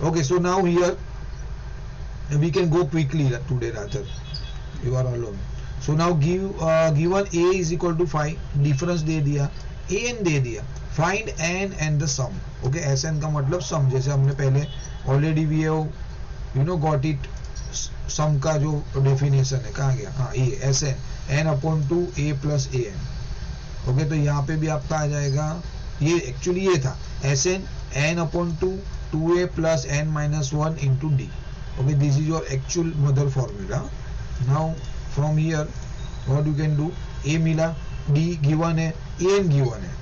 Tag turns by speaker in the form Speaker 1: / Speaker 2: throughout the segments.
Speaker 1: Okay, so now here we can go quickly today rather. You are alone. So now given a is equal to 5, difference दे दिया, an दे दिया, find n and the sum. Okay, sn का मतलब सम, जैसे हमने पहले already we have you know got it, sum का जो definition है कहाँ गया, हाँ ये S N upon two A plus A N. Okay, तो यहाँ पे भी आपका आ जाएगा, ये एक्चुअली ये था S N upon two A plus N minus one into D. Okay, this is your actual mother formula. Now from here what you can do, A मिला, डी गिवन है, ए एन गिवन है.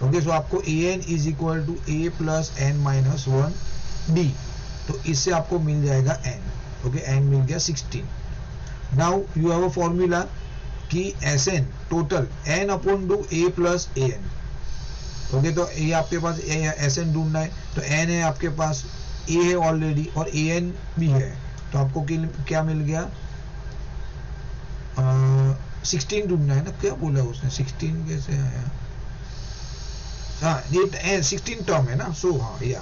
Speaker 1: Okay, so आपको A N is equal to A plus N minus one D, तो इससे आपको मिल जाएगा N. Okay, N मिल गया 16. Now you have a formula कि S N total N upon two A plus A N. Okay, तो ये आपके पास एस एन ढूंढना है, तो एन है आपके पास, ए है ऑलरेडी और ए एन भी है, तो आपको क्या मिल गया, 16 ढूंढना है ना. क्या बोला उसने, 16 कैसे आया, हाँ ये 16 टर्म है ना. सो हाँ, या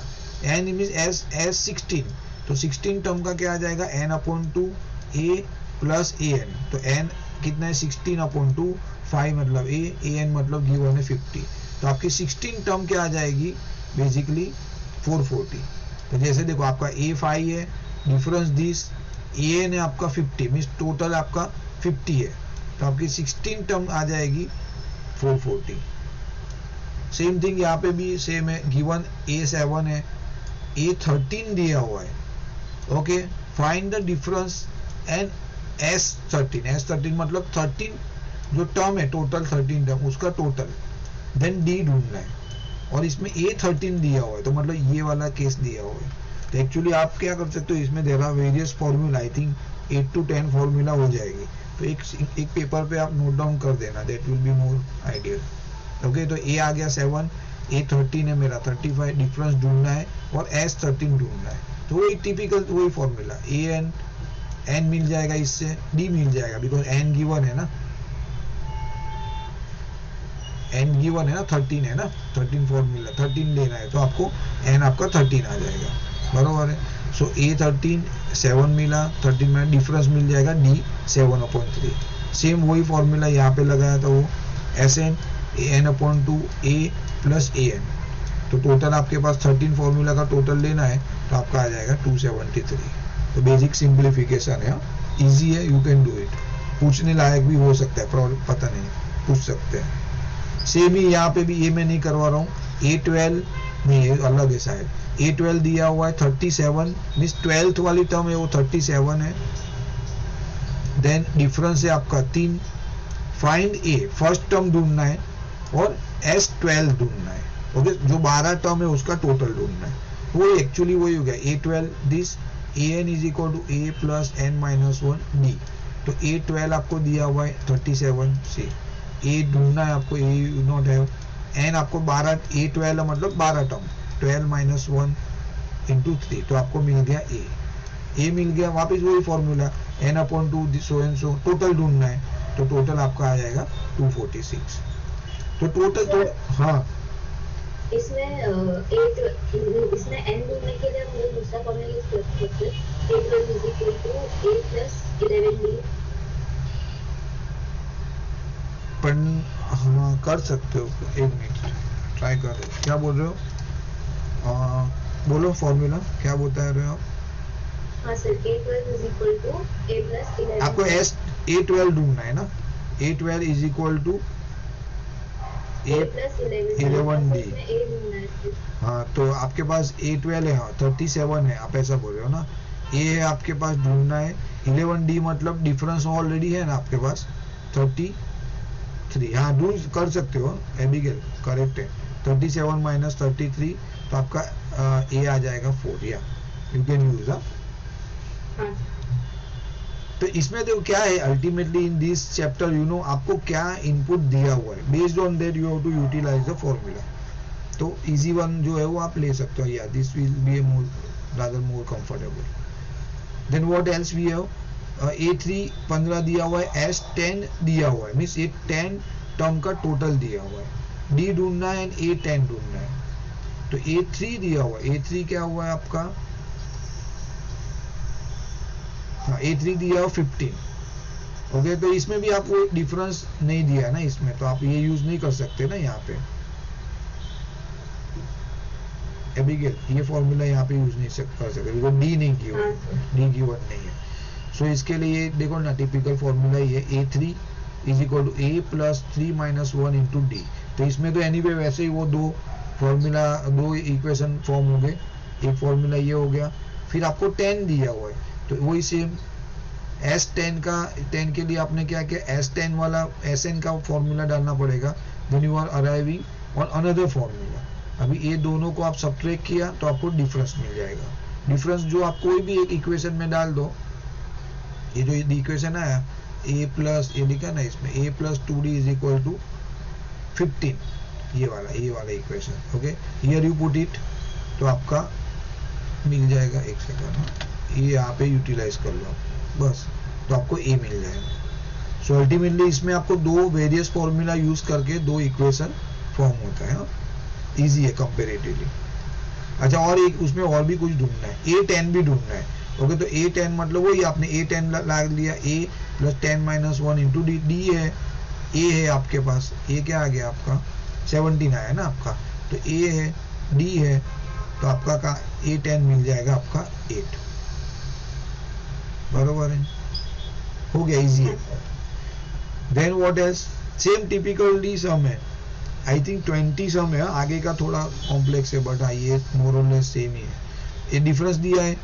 Speaker 1: एन मींस एस 16, तो 16 टर्म का क्या आ जाएगा, N upon two A plus A N. तो एन कितना है, 16 अपॉन टू, 5 मतलब ए एन मतलब गिवन है 50. तो आपकी 16 टर्म क्या आ जाएगी, बेसिकली 440. तो जैसे देखो आपका ए 5 है, डिफरेंस दिस, ए एन है आपका 50, मीन्स टोटल आपका 50 है, तो आपकी 16 टर्म आ जाएगी 440. सेम थिंग यहाँ पे भी सेम है, गिवन ए 7 है, ए 13 दिया हुआ है. Okay, find the difference and S 13 मतलब 13 जो टर्म है, टोटल 13 टर्म, उसका टोटल, देन डी ढूंढना है. और इसमें ए 13 दिया हुआ है, तो मतलब ये वाला केस दिया हुआ है. तो एक्चुअली आप क्या कर सकते हो, इसमें there are various formula, I think 8 to 10 formula हो जाएगी. तो एक पेपर पे आप नोट डाउन कर देना, that will be more ideal. Okay, तो ए आ गया 7, ए 13 है मेरा 35, डिफरेंस ढूंढना है और एस 13 ढूंढना है. तो वही टिपिकल वही फॉर्मूला, ए एन एन मिल जाएगा, इससे डी मिल जाएगा, बिकॉज एन गिवन है ना, एन गिवन है ना, 13 है ना, 13 फॉर्मूला 13 लेना है, तो आपको एन आपका 13 आ जाएगा, बरोबर है. सो ए 13 7 मिला, 13 में डिफरेंस मिल जाएगा डी 7/3. सेम वही फॉर्मूला यहाँ पे लगाया था, वो S N N upon two A plus A N. तो टोटल आपके पास 13 फॉर्मूला का टोटल लेना है, तो आपका आ जाएगा 273. तो बेसिक सिंप्लीफिकेशन है, इजी है, यू कैन डू इट. पूछने लायक भी हो सकता है, पता नहीं, पूछ सकते हैं. सेम ही यहाँ पे भी, ये मैं नहीं करवा रहा हूँ, A12 नहीं, अलग है शायद. A12 दिया हुआ है 37, मीन्स 12th वाली टर्म है वो 37 है. देन डिफरेंस है आपका 3. फाइंड ए, फर्स्ट टर्म ढूंढना है और S12 ढूंढना है. ओके, जो 12 टर्म है उसका टोटल ढूंढना है. वो एक्चुअली वही हो गया, A12 this an is equal to A plus N minus one D. तो A12 आपको दिया हुआ है 37 से, ए ढूंढना है आपको, ए यू नॉट हैव, एन आपको 12, A12 मतलब 12 टर्म, 12 माइनस 1 इंटू 3, तो आपको मिल गया ए मिल गया. वापस वही formula, N upon two so and so, total ढूंढना है, तो टोटल आपका आ जाएगा 246. तो टोटल तो हाँ,
Speaker 2: इसमें इसमें n ढूंढने के लिए हम लोग दूसरा फॉर्मूला यूज कर सकते हैं, A12 is equal to a plus 11d.
Speaker 1: हाँ कर सकते हो, एक मिनट ट्राई कर रहे हो, क्या बोल रहे हो, बोलो फॉर्मूला क्या बता रहे हो आप.
Speaker 2: हाँ sir, A12 is equal to a plus 11.
Speaker 1: आपको A12 ढूंढना है ना, A12 is equal to
Speaker 2: a plus 11d.
Speaker 1: हाँ, तो आपके पास A12 है, हाँ 37 है, आप ऐसा बोल रहे हो ना. ए है आपके पास, ढूंढना है 11d, मतलब डिफरेंस ऑलरेडी है ना आपके पास 33. हाँ ढूंढ कर सकते हो, एबिगेल करेक्ट है. 37 माइनस 33, तो आपका ए आ जाएगा 4. या यू कैन यूज. तो इसमें देखो क्या है, ultimately in this chapter you know आपको क्या इनपुट दिया हुआ है, based on that you have to utilize the formula. तो इजी वन जो है वो आप ले सकते हो, या this will be rather more comfortable. Then what else we have, A3 15 दिया हुआ है, S10 दिया हुआ है, मीन्स ये 10 टर्म का टोटल दिया हुआ है. डी ढूंढना है एंड A10 ढूंढना है. तो A3 दिया हुआ है, A3 क्या हुआ है आपका हाँ A3 दिया हो 15। ओके, तो इसमें भी आपको डिफरेंस नहीं दिया है ना इसमें, तो आप ये यूज नहीं कर सकते ना यहाँ पे एबिगेल, ये फॉर्मूला यहाँ पे यूज नहीं कर सकते बिकॉज डी नहीं की डी की वन नहीं है। सो इसके लिए देखो ना टिपिकल फॉर्मूला ये A3 is equal to A plus 3 minus 1 into D. तो इसमें तो एनीवे वैसे ही वो दो फॉर्मूला, दो इक्वेशन फॉर्म हो गए। एक फॉर्मूला ये हो गया, फिर आपको 10 दिया हुआ है तो वही सेम S10 का, 10 के लिए आपने क्या किया, S10 वाला Sn का फॉर्मूला डालना पड़ेगा। Then you are arriving on another formula. अभी ये दोनों को आप सब्ट्रैक्ट किया तो आपको डिफरेंस मिल जाएगा। डिफरेंस जो आप कोई भी एक इक्वेशन में डाल दो, ये जो इक्वेशन आया a प्लस, ये लिखा ना इसमें a plus 2d is equal to 15, ये वाला equation. Okay, here you put it तो आपका मिल जाएगा। एक सेकंड, ये यहाँ पे यूटिलाइज कर लो बस, तो आपको a मिल जाएगा। सो अल्टीमेटली इसमें आपको दो वेरियस फॉर्मूला यूज करके दो इक्वेशन फॉर्म होता है। इजी है कंपेरेटिवली। अच्छा, और एक उसमें और भी कुछ ढूंढना है, A10 भी ढूंढना है। ओके, तो A10 मतलब वही आपने A10 लाग लिया, A plus 10 minus 1 into D. D है, A है आपके पास, A क्या आ गया आपका 17 आया ना आपका, तो A है, D है, तो आपका का A10 मिल जाएगा आपका 8। बरोबर है, हो गया, इजी है। Then what else, same typically sum है, आई थिंक 20 सम है, आगे का थोड़ा कॉम्प्लेक्स है बट ये मोर और लेस सेम ही है। ये डिफरेंस दिया है,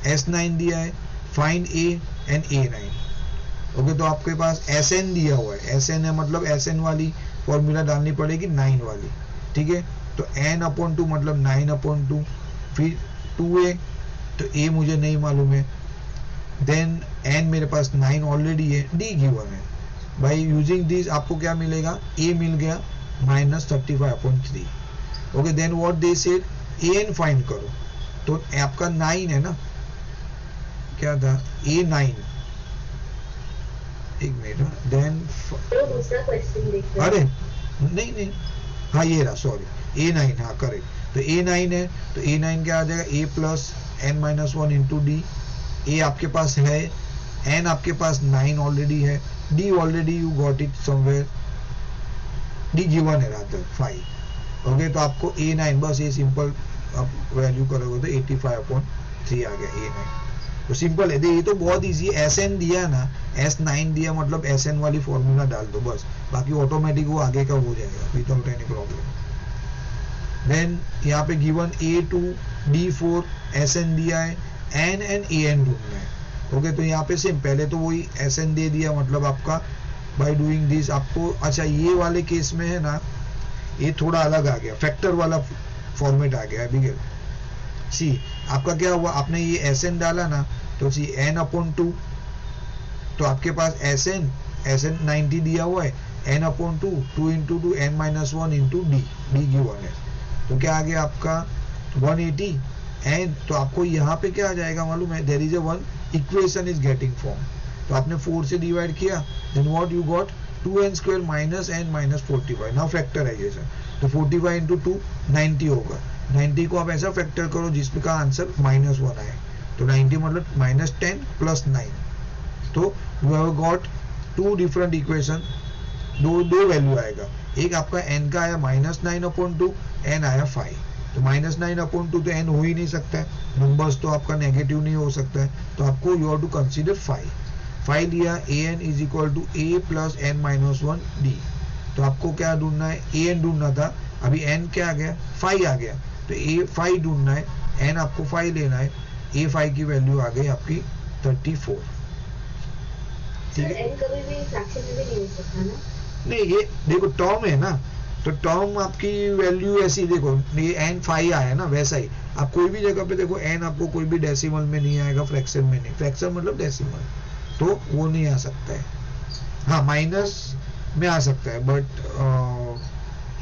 Speaker 1: S9 दिया है, find A and A9। Okay, तो आपके पास Sn दिया हुआ है, Sn है मतलब Sn वाली फॉर्मूला डालनी पड़ेगी 9 वाली, ठीक है। तो n/2 मतलब 9/2, फिर 2a, तो a मुझे नहीं मालूम है, देन n मेरे पास 9 ऑलरेडी है, d गिवन है। बाई यूजिंग दिस आपको क्या मिलेगा, a मिल गया -35/3। Okay, then what they said, an find करो, तो आपका 9 है ना, क्या था A9, एक मिनट, देन
Speaker 2: दूसरा क्वेश्चन देख रहे
Speaker 1: अरे नहीं, हाँ ये रहा, सॉरी A9, हाँ करेक्ट। तो A9 है, तो A9 क्या आ जाएगा, A plus n-1 into D. A आपके पास है, n आपके पास 9 ऑलरेडी है, D already you got it somewhere, D given है रादर 5। ओके, तो आपको A9 बस ये सिंपल आप वैल्यू करोगे तो 85/3 आ गया A9। तो सिंपल है, ये तो बहुत इजी है। Sn दिया ना, S9 दिया मतलब Sn वाली फॉर्मूला डाल दो बस, बाकी ऑटोमेटिक वो आगे का हो जाएगा विदाउट एनी प्रॉब्लम। देन यहाँ पे गिवन A2 D4 Sn दिया है, N एंड An ढूंढना है। ओके, तो यहाँ पे सेम, पहले तो वही Sn दे दिया, मतलब आपका बाय डूइंग दिस आपको, अच्छा ये वाले केस में है ना, ये थोड़ा अलग आ गया, फैक्टर वाला फॉर्मेट आ गया अभी। सी आपका क्या हुआ, आपने ये Sn डाला ना, तो सी n/2, तो आपके पास Sn 90 दिया हुआ है, n/2 2 into 2 n-1 into D given है, तो क्या आ गया आपका 180। एंड तो आपको यहाँ पे क्या आ जाएगा मालूम है, there is a one equation is getting form, तो आपने 4 से डिवाइड किया, then what you got 2n² minus n minus 45। Now factorization, तो 45 इंटू 2 90 होगा, 90 को आप ऐसा फैक्टर करो जिसमें का आंसर -1 आए, तो 90 मतलब -10 प्लस 9, तो you have got 2 different equation, दो वैल्यू आएगा। एक आपका n का आया -9/2, n आया 5, तो -9/2 तो n हो ही नहीं सकता है, नंबर्स तो आपका नेगेटिव नहीं हो सकता है, तो आपको यू हैव टू कंसीडर 5 लिया, an is equal to a plus n-1 d। तो आपको क्या ढूंढना है, an ढूंढना था, अभी n क्या आ गया 5 आ गया, तो a5 ढूंढना है, n आपको 5 लेना है, a5 की वैल्यू आ गई आपकी 34। ठीक है,
Speaker 2: n कभी भी फ्रैक्शन में भी नहीं हो सकता ना,
Speaker 1: नहीं ये देखो टर्म है ना, तो टर्म आपकी वैल्यू ऐसी देखो, ये n 5 आया ना, वैसा ही आप कोई भी जगह पे देखो n आपको कोई भी डेसिमल में नहीं आएगा, फ्रैक्शन में नहीं, फ्रैक्शन मतलब डेसिमल, तो वो नहीं आ सकता है। हाँ माइनस में आ सकता है, बट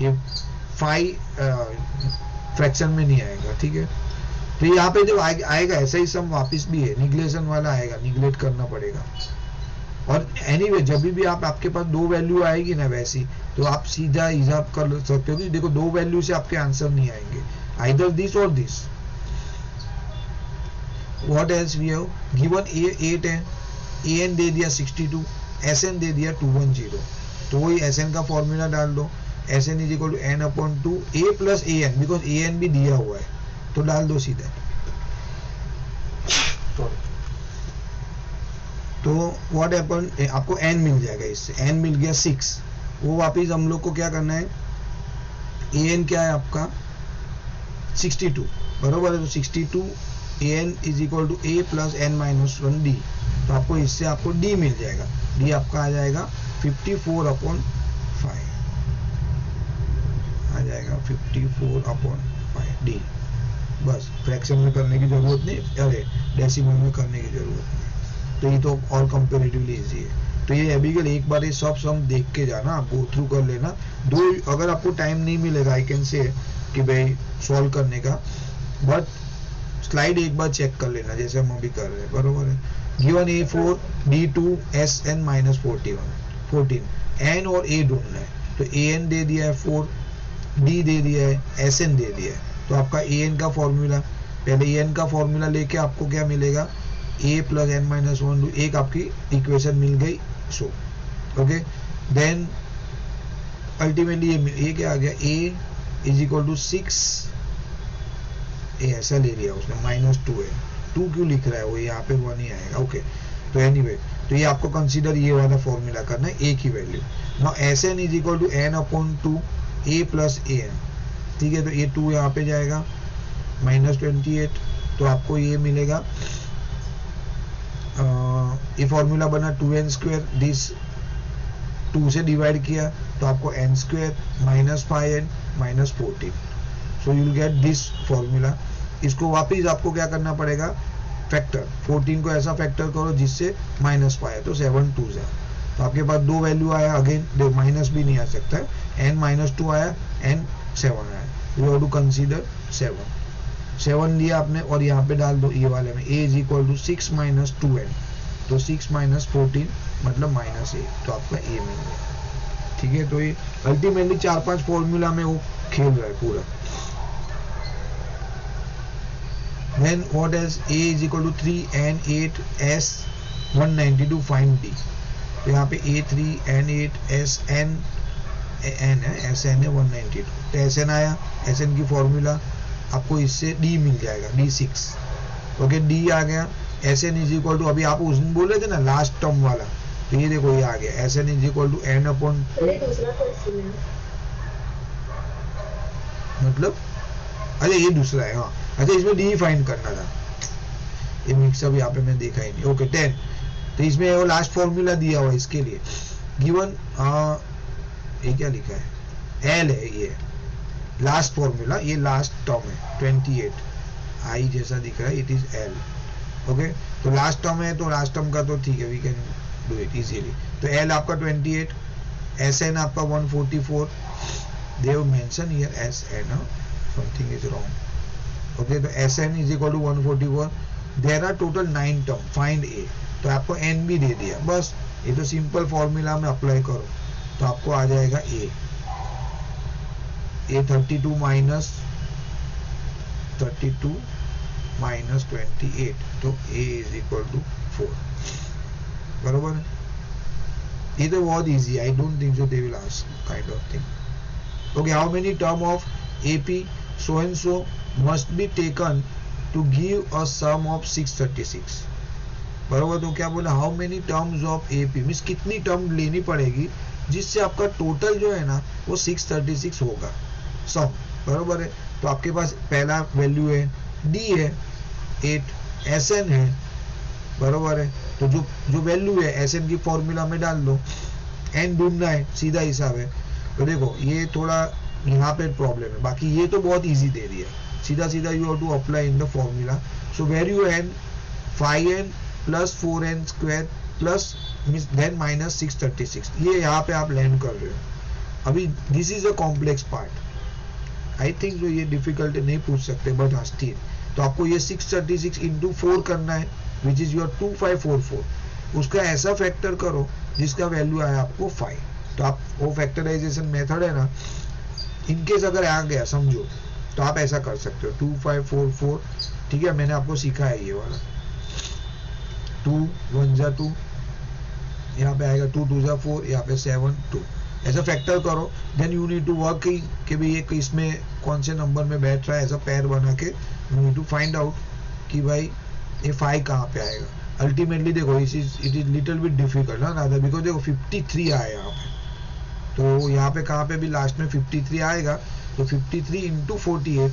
Speaker 1: ये 5 फ्रैक्शन में नहीं आएगा। ठीक है, तो यहाँ पे जब आएगा ऐसा ही सम वापस भी है, निगलेशन वाला आएगा, निगलेक्ट करना पड़ेगा। और एनीवे जब भी आप आपके पास दो वैल्यू आएगी ना वैसी, तो आप सीधा हिसाब कर सकते हो कि देखो दो वैल्यू से आपके आंसर नहीं आएंगे, आइदर दिस और this. What else we have given A 8 है, एन दे दिया 62, एसएन दे दिया 210, तो वही एसएन का फॉर्मूला डाल दो, S N is equal to N upon 2 A plus A N, because A N भी दिया हुआ है तो डाल दो सीधा। तो व्हाट हैपन, आपको एन मिल जाएगा, इससे एन मिल गया 6, वो वापिस हम लोग को क्या करना है, ए एन क्या है आपका 62 बरोबर है, तो 62 A N is equal to A plus N minus 1 D, तो आपको इससे आपको डी मिल जाएगा, डी आपका आ जाएगा 54 अपॉन 5 आ जाएगा 54 अपॉन 5 डी। बस फ्रैक्शन में करने की जरूरत नहीं, अरे डेसिमल में करने की जरूरत नहीं, तो ये तो और कंपेरेटिवली इजी है। तो ये एबिगेल एक बार ये सब सम देख के जाना, आप गो थ्रू कर लेना, दो अगर आपको टाइम नहीं मिलेगा आई कैन से कि भाई सॉल्व करने का, बट स्लाइड एक बार चेक कर लेना जैसे हम अभी कर रहे हैं, बरोबर है। Given A4 D2 SN minus 14 N और ए ढूंढना है, तो AN दे दिया है 4, D दे दिया है, SN दे दिया है, तो आपका AN का फॉर्मूला, पहले AN का फॉर्मूला लेके आपको क्या मिलेगा, A प्लस एन माइनस 1, एक आपकी इक्वेशन मिल गई, सो ओके। देन अल्टीमेटली ये क्या आ गया, A इज इक्वल टू 6, ऐसा ले लिया उसने, -2 है, 2 क्यों लिख रहा है वो, यहाँ पे 1 ही आएगा, ओके। तो एनीवे तो ये आपको कंसीडर ये वाला फॉर्मूला करना है, ए की value. Now S N is equal to N upon 2 A plus A N, ठीक है, तो ये 2 यहाँ पे जाएगा -28, तो आपको ये मिलेगा, ये फॉर्मूला बना 2n², दिस 2 से डिवाइड किया तो आपको n² minus 5n minus 14, so you will get this formula. इसको वापिस आपको क्या करना पड़ेगा, फैक्टर 14 को ऐसा फैक्टर करो जिससे -5 है, तो 7 2 है, तो आपके पास 2 वैल्यू आया, अगेन माइनस भी नहीं आ सकता है, n-2 आया, n7 आया, यू हैव टू कंसीडर 7 लिया आपने, और यहाँ पे डाल दो ये वाले में, a is equal to 6 minus 2n, तो 6 माइनस 14 मतलब -8, तो आपका a मिल गया, ठीक है। तो ये अल्टीमेटली 4-5 फॉर्मूला में वो खेल रहा है पूरा। Then what is a is equal to 3 n 8 s 192 find d, तो यहाँ पे a3 n 8 s n n है, s n है 192, तो s n आया, s n की फॉर्मूला आपको इससे d मिल जाएगा, d6, ओके, d आ गया, s n is equal to, अभी आप उस दिन बोल रहे थे ना लास्ट टर्म वाला, तो ये देखो ये आ गया, s n is equal to n upon, मतलब अरे ये दूसरा है, हाँ अच्छा, इसमें डी फाइंड करना था, ये मिक्सअप यहाँ पे मैं देखा ही नहीं, ओके 10, तो इसमें वो लास्ट फॉर्मूला दिया हुआ इसके लिए, गिवन ये क्या लिखा है, एल है, ये लास्ट फॉर्मूला, ये लास्ट टर्म है 28, आई जैसा दिख रहा है, इट इज एल, ओके। तो लास्ट टर्म है, तो लास्ट टर्म का तो ठीक है, we can do it easily, तो एल आपका 28, एस एन आपका 144, they have mention here S N, something is wrong, okay, तो S N is equal to 144, there are total 9 term, find A, तो आपको एन भी दे दिया, बस ये तो सिंपल फॉर्मूला में अप्लाई करो, तो आपको आ जाएगा ए 32 माइनस 28, तो ए इज इक्वल टू 4, बरोबर है। ये तो बहुत easy, I don't think so they will ask kind of thing, okay. How many term of AP so and so must be taken to give a sum of 636, बरोबर। तो क्या बोला, how many terms of AP means कितनी term लेनी पड़ेगी जिससे आपका total जो है ना वो 636 होगा, सम, बरोबर है। तो आपके पास पहला वैल्यू है डी है 8, एस एन है, बरोबर है, तो जो वैल्यू है एस एन की फॉर्मूला में डाल दो, एन ढूंढना है, सीधा हिसाब है। तो देखो ये थोड़ा यहाँ पे प्रॉब्लम है, बाकी ये तो बहुत इजी दे दिया, सीधा सीधा you have to apply in the formula. So very N 5n plus 4n square plus then minus 636, ये यहाँ पे आप लैंड कर रहे हो। अभी this is a complex part, I think जो ये डिफिकल्ट नहीं पूछ सकते, बट हाँ स्टिल, तो आपको ये 636 इंटू 4 करना है, विच इज योर 2544, उसका ऐसा फैक्टर करो जिसका वैल्यू आया आपको 5, तो आप वो फैक्टराइजेशन मेथड है ना, इनकेस अगर आ गया समझो, तो आप ऐसा कर सकते हो 2544 ठीक है, मैंने आपको सिखा है ये वाला। 2 1 जा 2, यहाँ पे आएगा 2 2 जा 4, यहाँ पे 7 2, ऐसा फैक्टर करो। Then you need to work कि भाई ये इसमें कौन से नंबर में बैठ रहा है, ऐसा पैर बना के you need to find out कि भाई ये 5 कहाँ पे आएगा। अल्टीमेटली देखो it is little bit difficult ना दादा, बिकॉज देखो 53 आया यहाँ पे, तो यहाँ पे कहाँ पे भी लास्ट में 53 आएगा, तो 53 इंटू 48,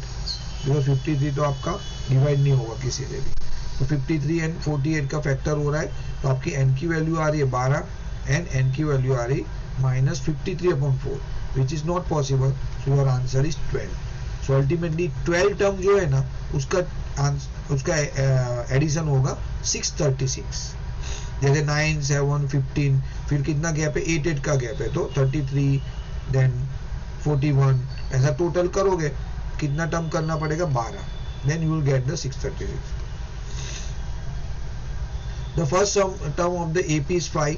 Speaker 1: बिकॉज 53 तो आपका डिवाइड नहीं होगा किसी से भी, तो 53 एंड 48 का फैक्टर हो रहा है, तो आपकी n की वैल्यू आ रही है 12 एंड n की वैल्यू आ रही minus 53/4, which is not possible, so your answer is 12। So ultimately 12 term जो है ना उसका एडिशन होगा 636। जैसे 9 7 15, फिर कितना गैप है, 8 8 का गैप है, तो 33 देन 41, ऐसा टोटल करोगे कितना टर्म करना पड़ेगा, 12, then you will get the 636। The first term of the AP is 5,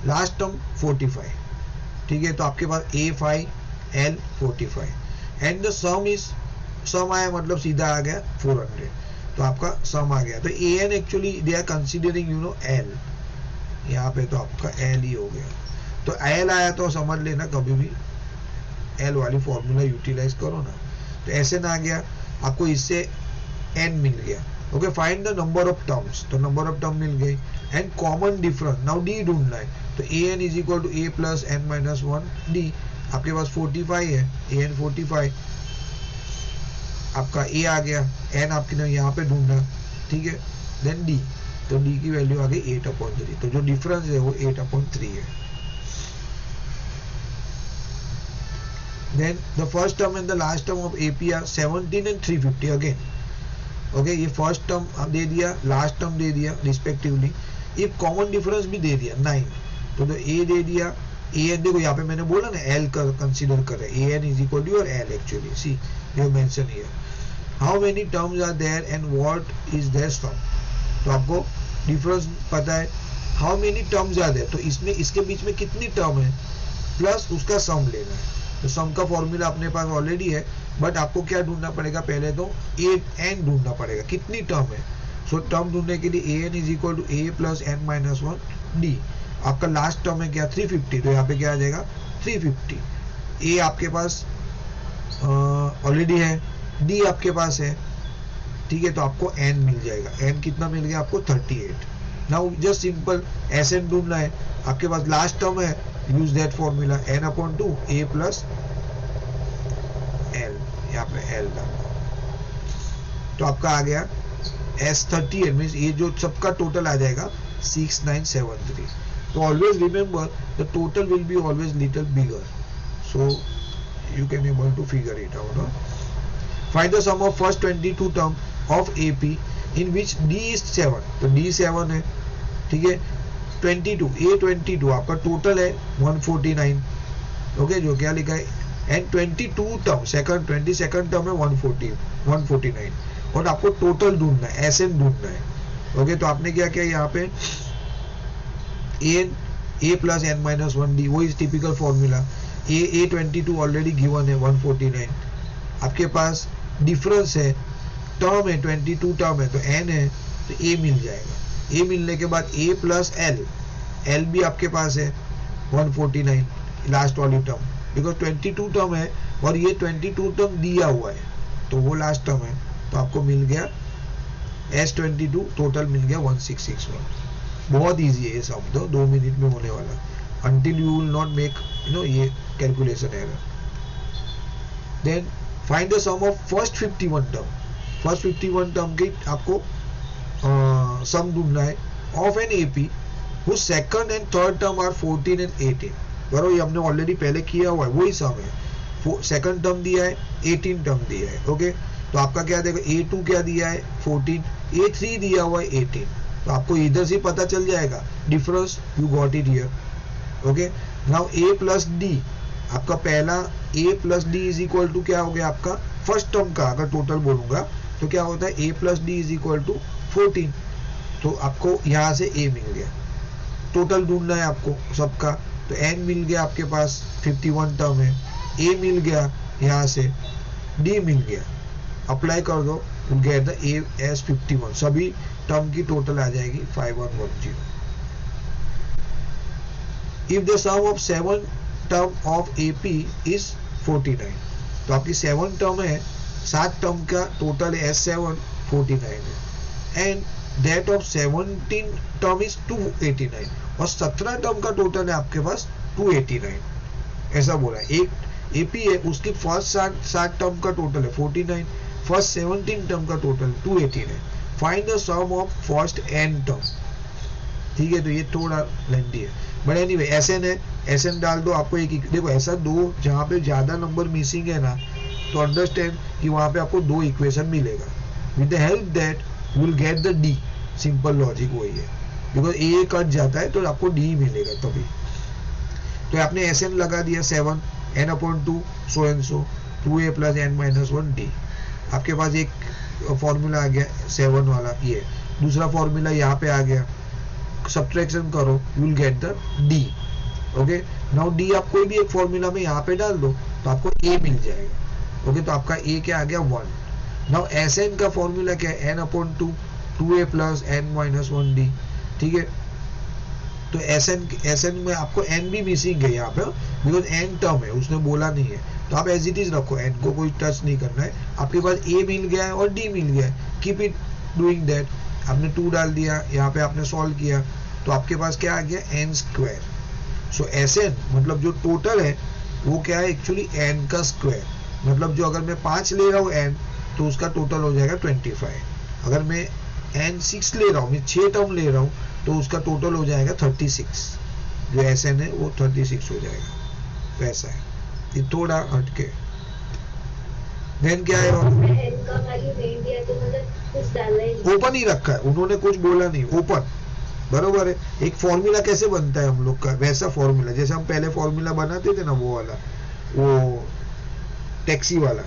Speaker 1: last term 45, ठीक है, तो आपके पास A5 L 45 and the sum आया, मतलब सीधा आ गया 400, तो आपका सम आ गया। तो AN actually they are considering you know L, यहाँ पे तो आपका L ही हो गया, तो L आया तो समझ लेना कभी भी L वाली फॉर्मूला यूटिलाइज करो ना, तो SN आ गया आपको, इससे N मिल गया। Okay, find the number of terms, तो नंबर ऑफ टर्म मिल गई and common difference, now D ढूंढना है, तो AN is equal to A plus N minus 1 D, आपके पास 45 है, AN 45, आपका A आ गया, N आपके यहाँ पे ढूंढना, ठीक है, देन D, तो D की वैल्यू आ गई 8/3, तो जो डिफरेंस है वो 8/3 है। Then the first term and the last term of AP are 17 and 350 again. Okay, ये फर्स्ट टर्म दे दिया, लास्ट टर्म दे दिया रिस्पेक्टिवली, एक कॉमन डिफरेंस भी दे दिया 9, तो A दे दिया, AN देखो यहाँ पे मैंने बोला ना L का कंसीडर करें, AN is equal to your L actually, see you mention here, how many terms are there and what is there sum, तो आपको डिफरेंस पता है, how many terms are there, तो इसमें इसके बीच में कितनी टर्म है प्लस उसका सम लेना है, तो सम का फॉर्मूला अपने पास ऑलरेडी है, बट आपको क्या ढूंढना पड़ेगा, पहले तो AN ढूंढना पड़ेगा कितनी टर्म है। सो टर्म ढूंढने के लिए AN is equal to A plus N minus 1 D, आपका लास्ट टर्म है क्या 350, तो यहाँ पे क्या आ जाएगा 350, A आपके पास ऑलरेडी है, D आपके पास है, ठीक है, तो आपको N मिल जाएगा, N कितना मिल गया आपको 38। नाउ जस्ट सिंपल SN ढूंढना है, आपके पास लास्ट टर्म है, use that formula N/2 A plus L, यहाँ पे L डालना, तो आपका आ गया S38, मीन्स ये जो सबका टोटल आ जाएगा 6973। तो always remember the total will be always little bigger, so you can able to figure it out. Find the sum of first 22 term of AP in which D is 7, तो D 7 है, ठीक है, 22 A22 आपका total है 149, okay, जो क्या लिखा है, and 22 term second 22nd term है 149, और आपको टोटल ढूंढना है, SN ढूंढना है, ओके, तो आपने क्या किया यहाँ पे A plus N minus 1 D, वही typical formula, A22 already given है 149, आपके पास डिफरेंस है, टर्म है 22 टर्म है, तो N है, तो A मिल जाएगा, A मिलने के बाद A प्लस L भी आपके पास है 149 लास्ट वाली टर्म, बिकॉज 22 टर्म है और ये 22 टर्म दिया हुआ है, तो वो लास्ट टर्म है, तो आपको मिल गया S22, टोटल मिल गया 1661। बहुत इजी है ये सब, 2 मिनट में होने वाला, until you will not make ये calculation error. Then find the sum of first 51 term. First 51 term की आपको सम ढूंढना है of an AP whose second and third term are 14 and 18, बराबर, ये हमने ऑलरेडी पहले किया हुआ है, वही सम है, सेकंड टर्म दिया है 18 टर्म दिया है, ओके, तो आपका क्या देगा, A2 क्या दिया है 14, A3 दिया हुआ है 18, तो आपको इधर से पता चल जाएगा difference, you got it here, okay. Now A plus D, आपका पहला A plus D is equal to क्या हो गया, आपका फर्स्ट टर्म का अगर टोटल बोलूंगा तो क्या होता है, A plus D is equal to 14, तो आपको यहाँ से A मिल गया, टोटल ढूंढना है आपको सबका, तो N मिल गया आपके पास 51 टर्म है, A मिल गया यहाँ से, D मिल गया, अप्लाई कर दो, will get the A S 51, सभी टर्म की टोटल आ जाएगी 5110। If the sum of 7 term of A P is 49, तो आपकी 7 टर्म है, 7 टर्म का टोटल S7 49 है, and that of 17 term is 289, और 17 टर्म का टोटल है आपके पास 289, ऐसा बोला है। एक एपी है, उसकी फर्स्ट 7 टर्म का टोटल है 49, फर्स्ट 17 टर्म का total 289, find the sum of first n term. ठीक है, तो ये थोड़ा लेंथी है, बट एनीवे एसएन है, एसएन डाल दो, आपको एक देखो ऐसा दो जहाँ पे ज्यादा नंबर मिसिंग है ना, तो अंडरस्टैंड कि वहां पे आपको 2 इक्वेशन मिलेगा, with the help that you will get the D, simple logic वही है, बिकॉज ए कट जाता है तो आपको डी मिलेगा तभी। तो आपने एसएन लगा दिया 7 n/2 so and so 2a + n-1 d, आपके पास एक फॉर्मूला आ गया 7 वाला, ये दूसरा फॉर्मूला यहाँ पे आ गया, सब्ट्रैक्शन करो you will get the D. Okay, now D आप कोई भी एक फॉर्मूला में यहाँ पे डाल दो तो आपको ए मिल जाएगा। ओके, तो आपका ए क्या आ गया 1। नाउ एस एन का फॉर्मूला क्या है n/2 2a + n-1 d। ठीक है, तो एस एन में आपको एन भी मिसिंग है यहाँ पे, बिकॉज एन टर्म है, उसने बोला नहीं है, तो आप एज इट इज रखो, एन को कोई टच नहीं करना है। आपके पास ए मिल गया है और डी मिल गया है, कीप इट डूइंग दैट। आपने 2 डाल दिया, यहाँ पे आपने सॉल्व किया, तो आपके पास क्या आ गया n²। सो एसएन मतलब जो टोटल है वो क्या है एक्चुअली n का स्क्वायर, मतलब जो अगर मैं 5 ले रहा हूँ n, तो उसका टोटल हो जाएगा 25। अगर मैं n 6 ले रहा हूँ, मैं 6 टर्म ले रहा हूँ, तो उसका टोटल हो जाएगा 36, जो एसएन है वो 36 हो जाएगा, वैसा है। ये थोड़ा हटके देन क्या है, ओपन ही रखा है उन्होंने, कुछ बोला नहीं, ओपन बरोबर है। एक फॉर्मूला कैसे बनता है हम लोग का, वैसा फॉर्मूला जैसे हम पहले फॉर्मूला बनाते थे ना, वो वाला, वो टैक्सी वाला,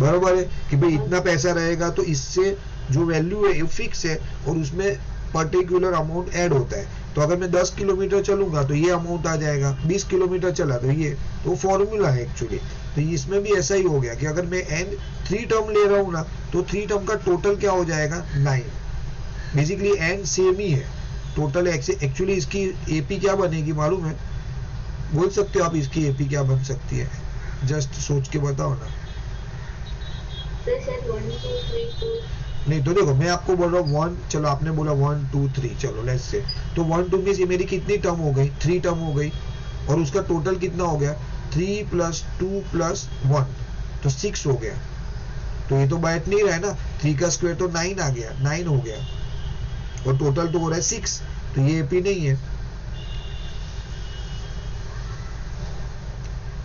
Speaker 1: बरोबर है कि भाई इतना पैसा रहेगा तो इससे जो वैल्यू है फिक्स है और उसमें पर्टिकुलर अमाउंट ऐड होता है। तो अगर मैं 10 किलोमीटर चलूंगा तो ये अमाउंट आ जाएगा, 20 किलोमीटर चला तो ये, तो फॉर्मूला है एक्चुअली। तो इसमें भी ऐसा ही हो गया कि अगर मैं n 3 टर्म ले रहा हूँ ना, तो 3 टर्म का टोटल क्या हो जाएगा 9। बेसिकली n सेम ही है टोटल। एक्चुअली इसकी एपी क्या बनेगी मालूम है, बोल सकते हो आप इसकी एपी क्या बन सकती है, जस्ट सोच के बताओ ना। नहीं तो देखो मैं आपको बोल रहा हूँ 1, चलो आपने बोला 1 2 3, चलो लेट्स से, तो 1 2 मींस ये मेरी कितनी टर्म हो गई, 3 टर्म हो गई, और उसका टोटल कितना हो गया 3 + 2 + 1, तो 6 हो गया। तो ये तो बैठ नहीं रहा है ना, 3 का स्क्वायर तो 9 आ गया, 9 हो गया, और टोटल तो हो रहा है 6, तो ये एपी नहीं है।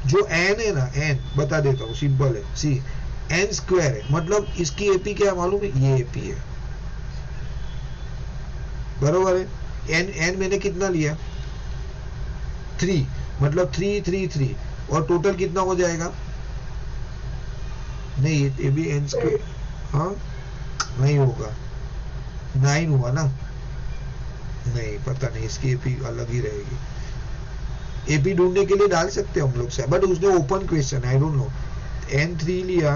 Speaker 1: जो n है ना, n बता देता हूँ, सिंपल है, सी n² है, मतलब इसकी एपी क्या है मालूम है, ये एपी है, बरोबर है। n मैंने कितना लिया 3, मतलब 3 3 3, और टोटल कितना हो जाएगा, नहीं ये भी n², हाँ नहीं होगा, 9 हुआ ना, नहीं पता नहीं, इसकी एपी अलग ही रहेगी। एपी ढूंढने के लिए डाल सकते हैं हम लोग से, बट उसने open question, I don't know, n3 लिया।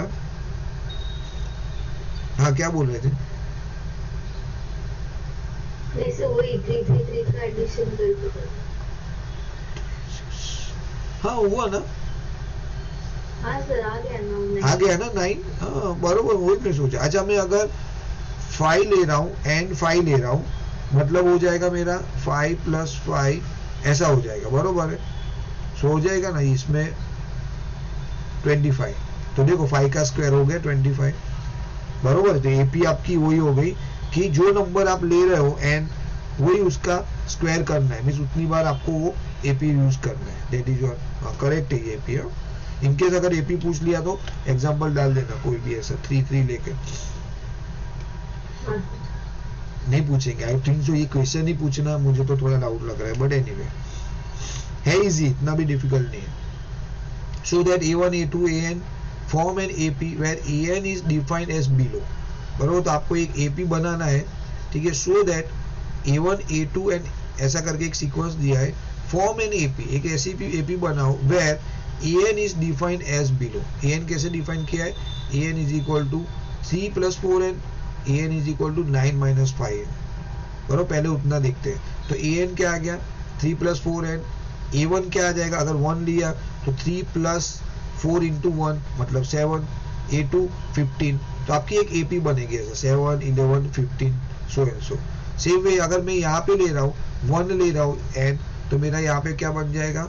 Speaker 1: हाँ क्या बोल रहे थे,
Speaker 2: जैसे वही 3 3 3 का एडिशन करके,
Speaker 1: हाँ हुआ ना,
Speaker 2: हाँ सर आ गया ना
Speaker 1: 9, हाँ बरोबर, वही मैं सोचा। अच्छा मैं अगर 5 ले रहा हूँ, n5 ले रहा हूँ, मतलब हो जाएगा मेरा 5 + 5, ऐसा हो जाएगा, बरोबर है। सो हो जाएगा ना इसमें 25, तो देखो 5 का स्क्वायर हो गया 25, बरोबर। तो एपी आपकी वही हो गई कि जो नंबर आप ले रहे हो n, वही उसका स्क्वायर करना है, मीन्स उतनी बार आपको वो एपी यूज करना है, दैट इज योर करेक्ट है ये एपी। इनकेस अगर एपी पूछ लिया तो एग्जांपल डाल देना कोई भी ऐसा 3 3 लेके, नहीं पूछेंगे आई थिंक सो, ये क्वेश्चन ही पूछना मुझे तो थोड़ा डाउट लग रहा है, बट एनीवे है इजी, इतना भी डिफिकल्ट नहीं है। So that a1 a2 an form an A P where an is defined as below, बरोबर। तो आपको एक एपी बनाना है, ठीक है। So that a1 a2 and ऐसा करके एक सीक्वेंस दिया है, फॉर्म एन एपी, एक ऐसी एपी बनाओ where an is defined as below. an कैसे डिफाइन किया है, an is equal to 3 + 4n, an is equal to 9 - 5n। बराबर, पहले उतना देखते हैं। तो an क्या आ गया 3 + 4n, a1 क्या आ जाएगा, अगर 1 लिया तो 3 + 4 × 1 मतलब 7, a2 15। तो आपकी एक AP बनेगी ऐसा 7, 11, 15 सो एंड सो। सेम वे अगर मैं यहाँ पे ले रहा हूँ 1 ले रहा हूँ n, तो मेरा यहाँ पे क्या बन जाएगा,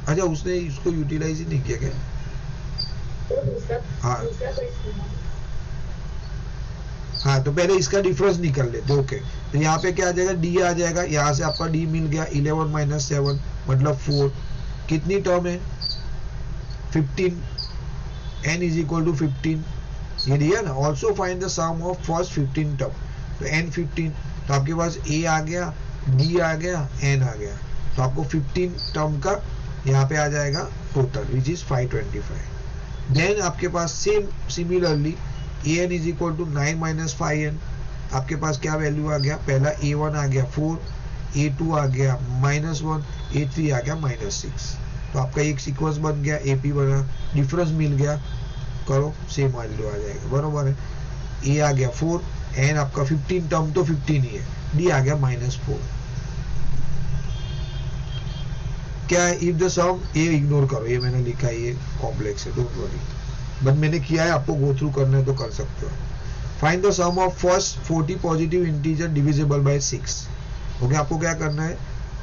Speaker 1: अच्छा उसने इसको यूटिलाइज ही नहीं किया क्या? हाँ हाँ, तो पहले इसका डिफरेंस निकाल लेते। ओके, तो यहाँ पे क्या आ जाएगा, d आ जाएगा। यहाँ से आपका d मिल गया 11 - 7 मतलब 4। कितनी टर्म है 15, n इज इक्वल टू 15, ये दिया ना। Also find the sum of first 15 term, तो n 15, तो आपके पास a आ गया, d आ गया, n आ गया। तो आपको 15 टर्म का यहाँ पे आ जाएगा टोटल विच इज 525। देन आपके पास same similarly an is equal to 9 - 5n, आपके पास क्या वैल्यू आ गया, पहला a1 आ गया 4, a2 आ गया -1, a3 आ गया -6। तो आपका एक सीक्वेंस बन गया, AP बना, डिफरेंस मिल गया, करो सेम वैल्यू आ जाएगा। बरोबर है, a आ गया 4, n आपका 15 टर्म तो 15 ही है, d आ गया -4। क्या है, इफ द सम, ये इग्नोर करो, ये मैंने लिखा है, ये कॉम्प्लेक्स है, डोंट वरी, बट मैंने किया है, आपको गो थ्रू करना है तो कर सकते हो। Find the sum of first 40 positive integer divisible by 6। Okay, आपको क्या करना है,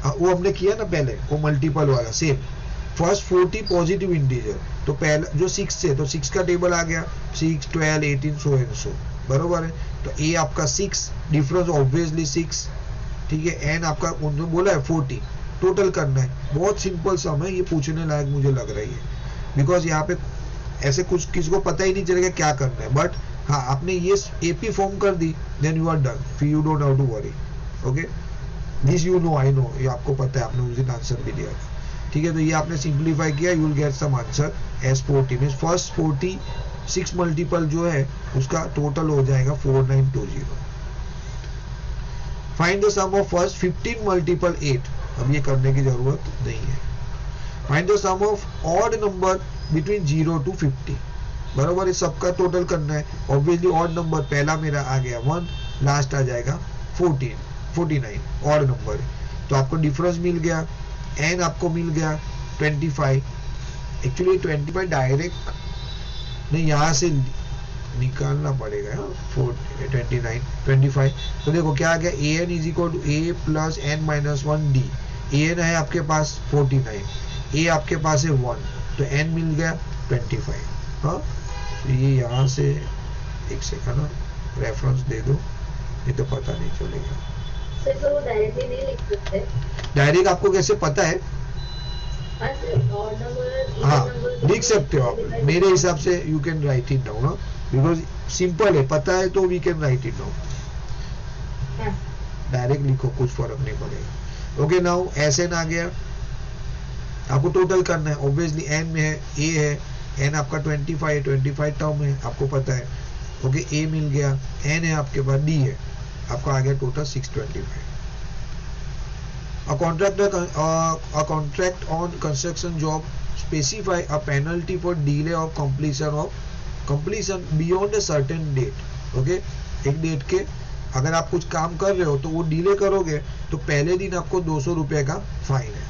Speaker 1: वो हमने किया ना पहले, वो मल्टीपल वाला सेम। फर्स्ट 40 पॉजिटिव इंटीजर, तो पहला जो 6 से, तो 6 का टेबल आ गया, 6, 12, 18 सो एंड सो। बरोबर है, तो a आपका 6, डिफरेंस ऑब्वियसली 6, ठीक है। n आपका उन्होंने बोला है 40, टोटल करना है। बहुत सिंपल सम है, ये पूछने लायक मुझे लग रही है, बिकॉज यहाँ पे ऐसे कुछ किसी को पता ही नहीं चलेगा क्या करना है। बट हाँ, आपने ये AP फॉर्म कर दी, देन यू आर डन, फिर you don't have to worry. Okay, this you know, I know, ये आपको पता है, आपने उस दिन आंसर भी दिया था, ठीक है। तो ये आपने सिंप्लीफाई किया, you will get some answer as 40 means first 46 multiple जो है उसका टोटल हो जाएगा 4920। Find the sum of first 15 multiple 8, अब ये करने की जरूरत नहीं है। Find the sum of odd number between 0 to 50, बराबर, इस सबका टोटल करना है। ऑब्वियसली ऑड नंबर पहला मेरा आ गया 1, लास्ट आ जाएगा 49, ऑड नंबर है, तो आपको डिफरेंस मिल गया, n आपको मिल गया 25। एक्चुअली 25 डायरेक्ट नहीं, यहाँ से निकालना पड़ेगा 29, 25। तो देखो क्या आ गया, an is equal to a + n - 1 d। an है आपके पास 49, a आपके पास है 1, तो n मिल गया 25। हाँ, तो ये यहाँ से एक सेकंड ना रेफरेंस दे दो, नहीं तो पता नहीं चलेगा।
Speaker 2: सर तो वो डायरेक्टली नहीं लिख सकते,
Speaker 1: डायरेक्ट आपको कैसे पता है? हाँ, लिख सकते हो आप, मेरे हिसाब से you can write it down, because simple है, पता है तो we can write it down. Direct लिखो, कुछ फर्क नहीं पड़ेगा। ओके, नाउ Sn आ गया, आपको टोटल करना है। ऑब्वियसली n में है, a है, n आपका 25 टर्म है, आपको पता है। ओके, a मिल गया, n है आपके पास, d है, आपका आ गया total 625। A contract on construction job specify a penalty for delay of completion beyond a certain date. Okay, एक डेट के अगर आप कुछ काम कर रहे हो तो वो डिले करोगे तो पहले दिन आपको 200 रुपये का फाइन है।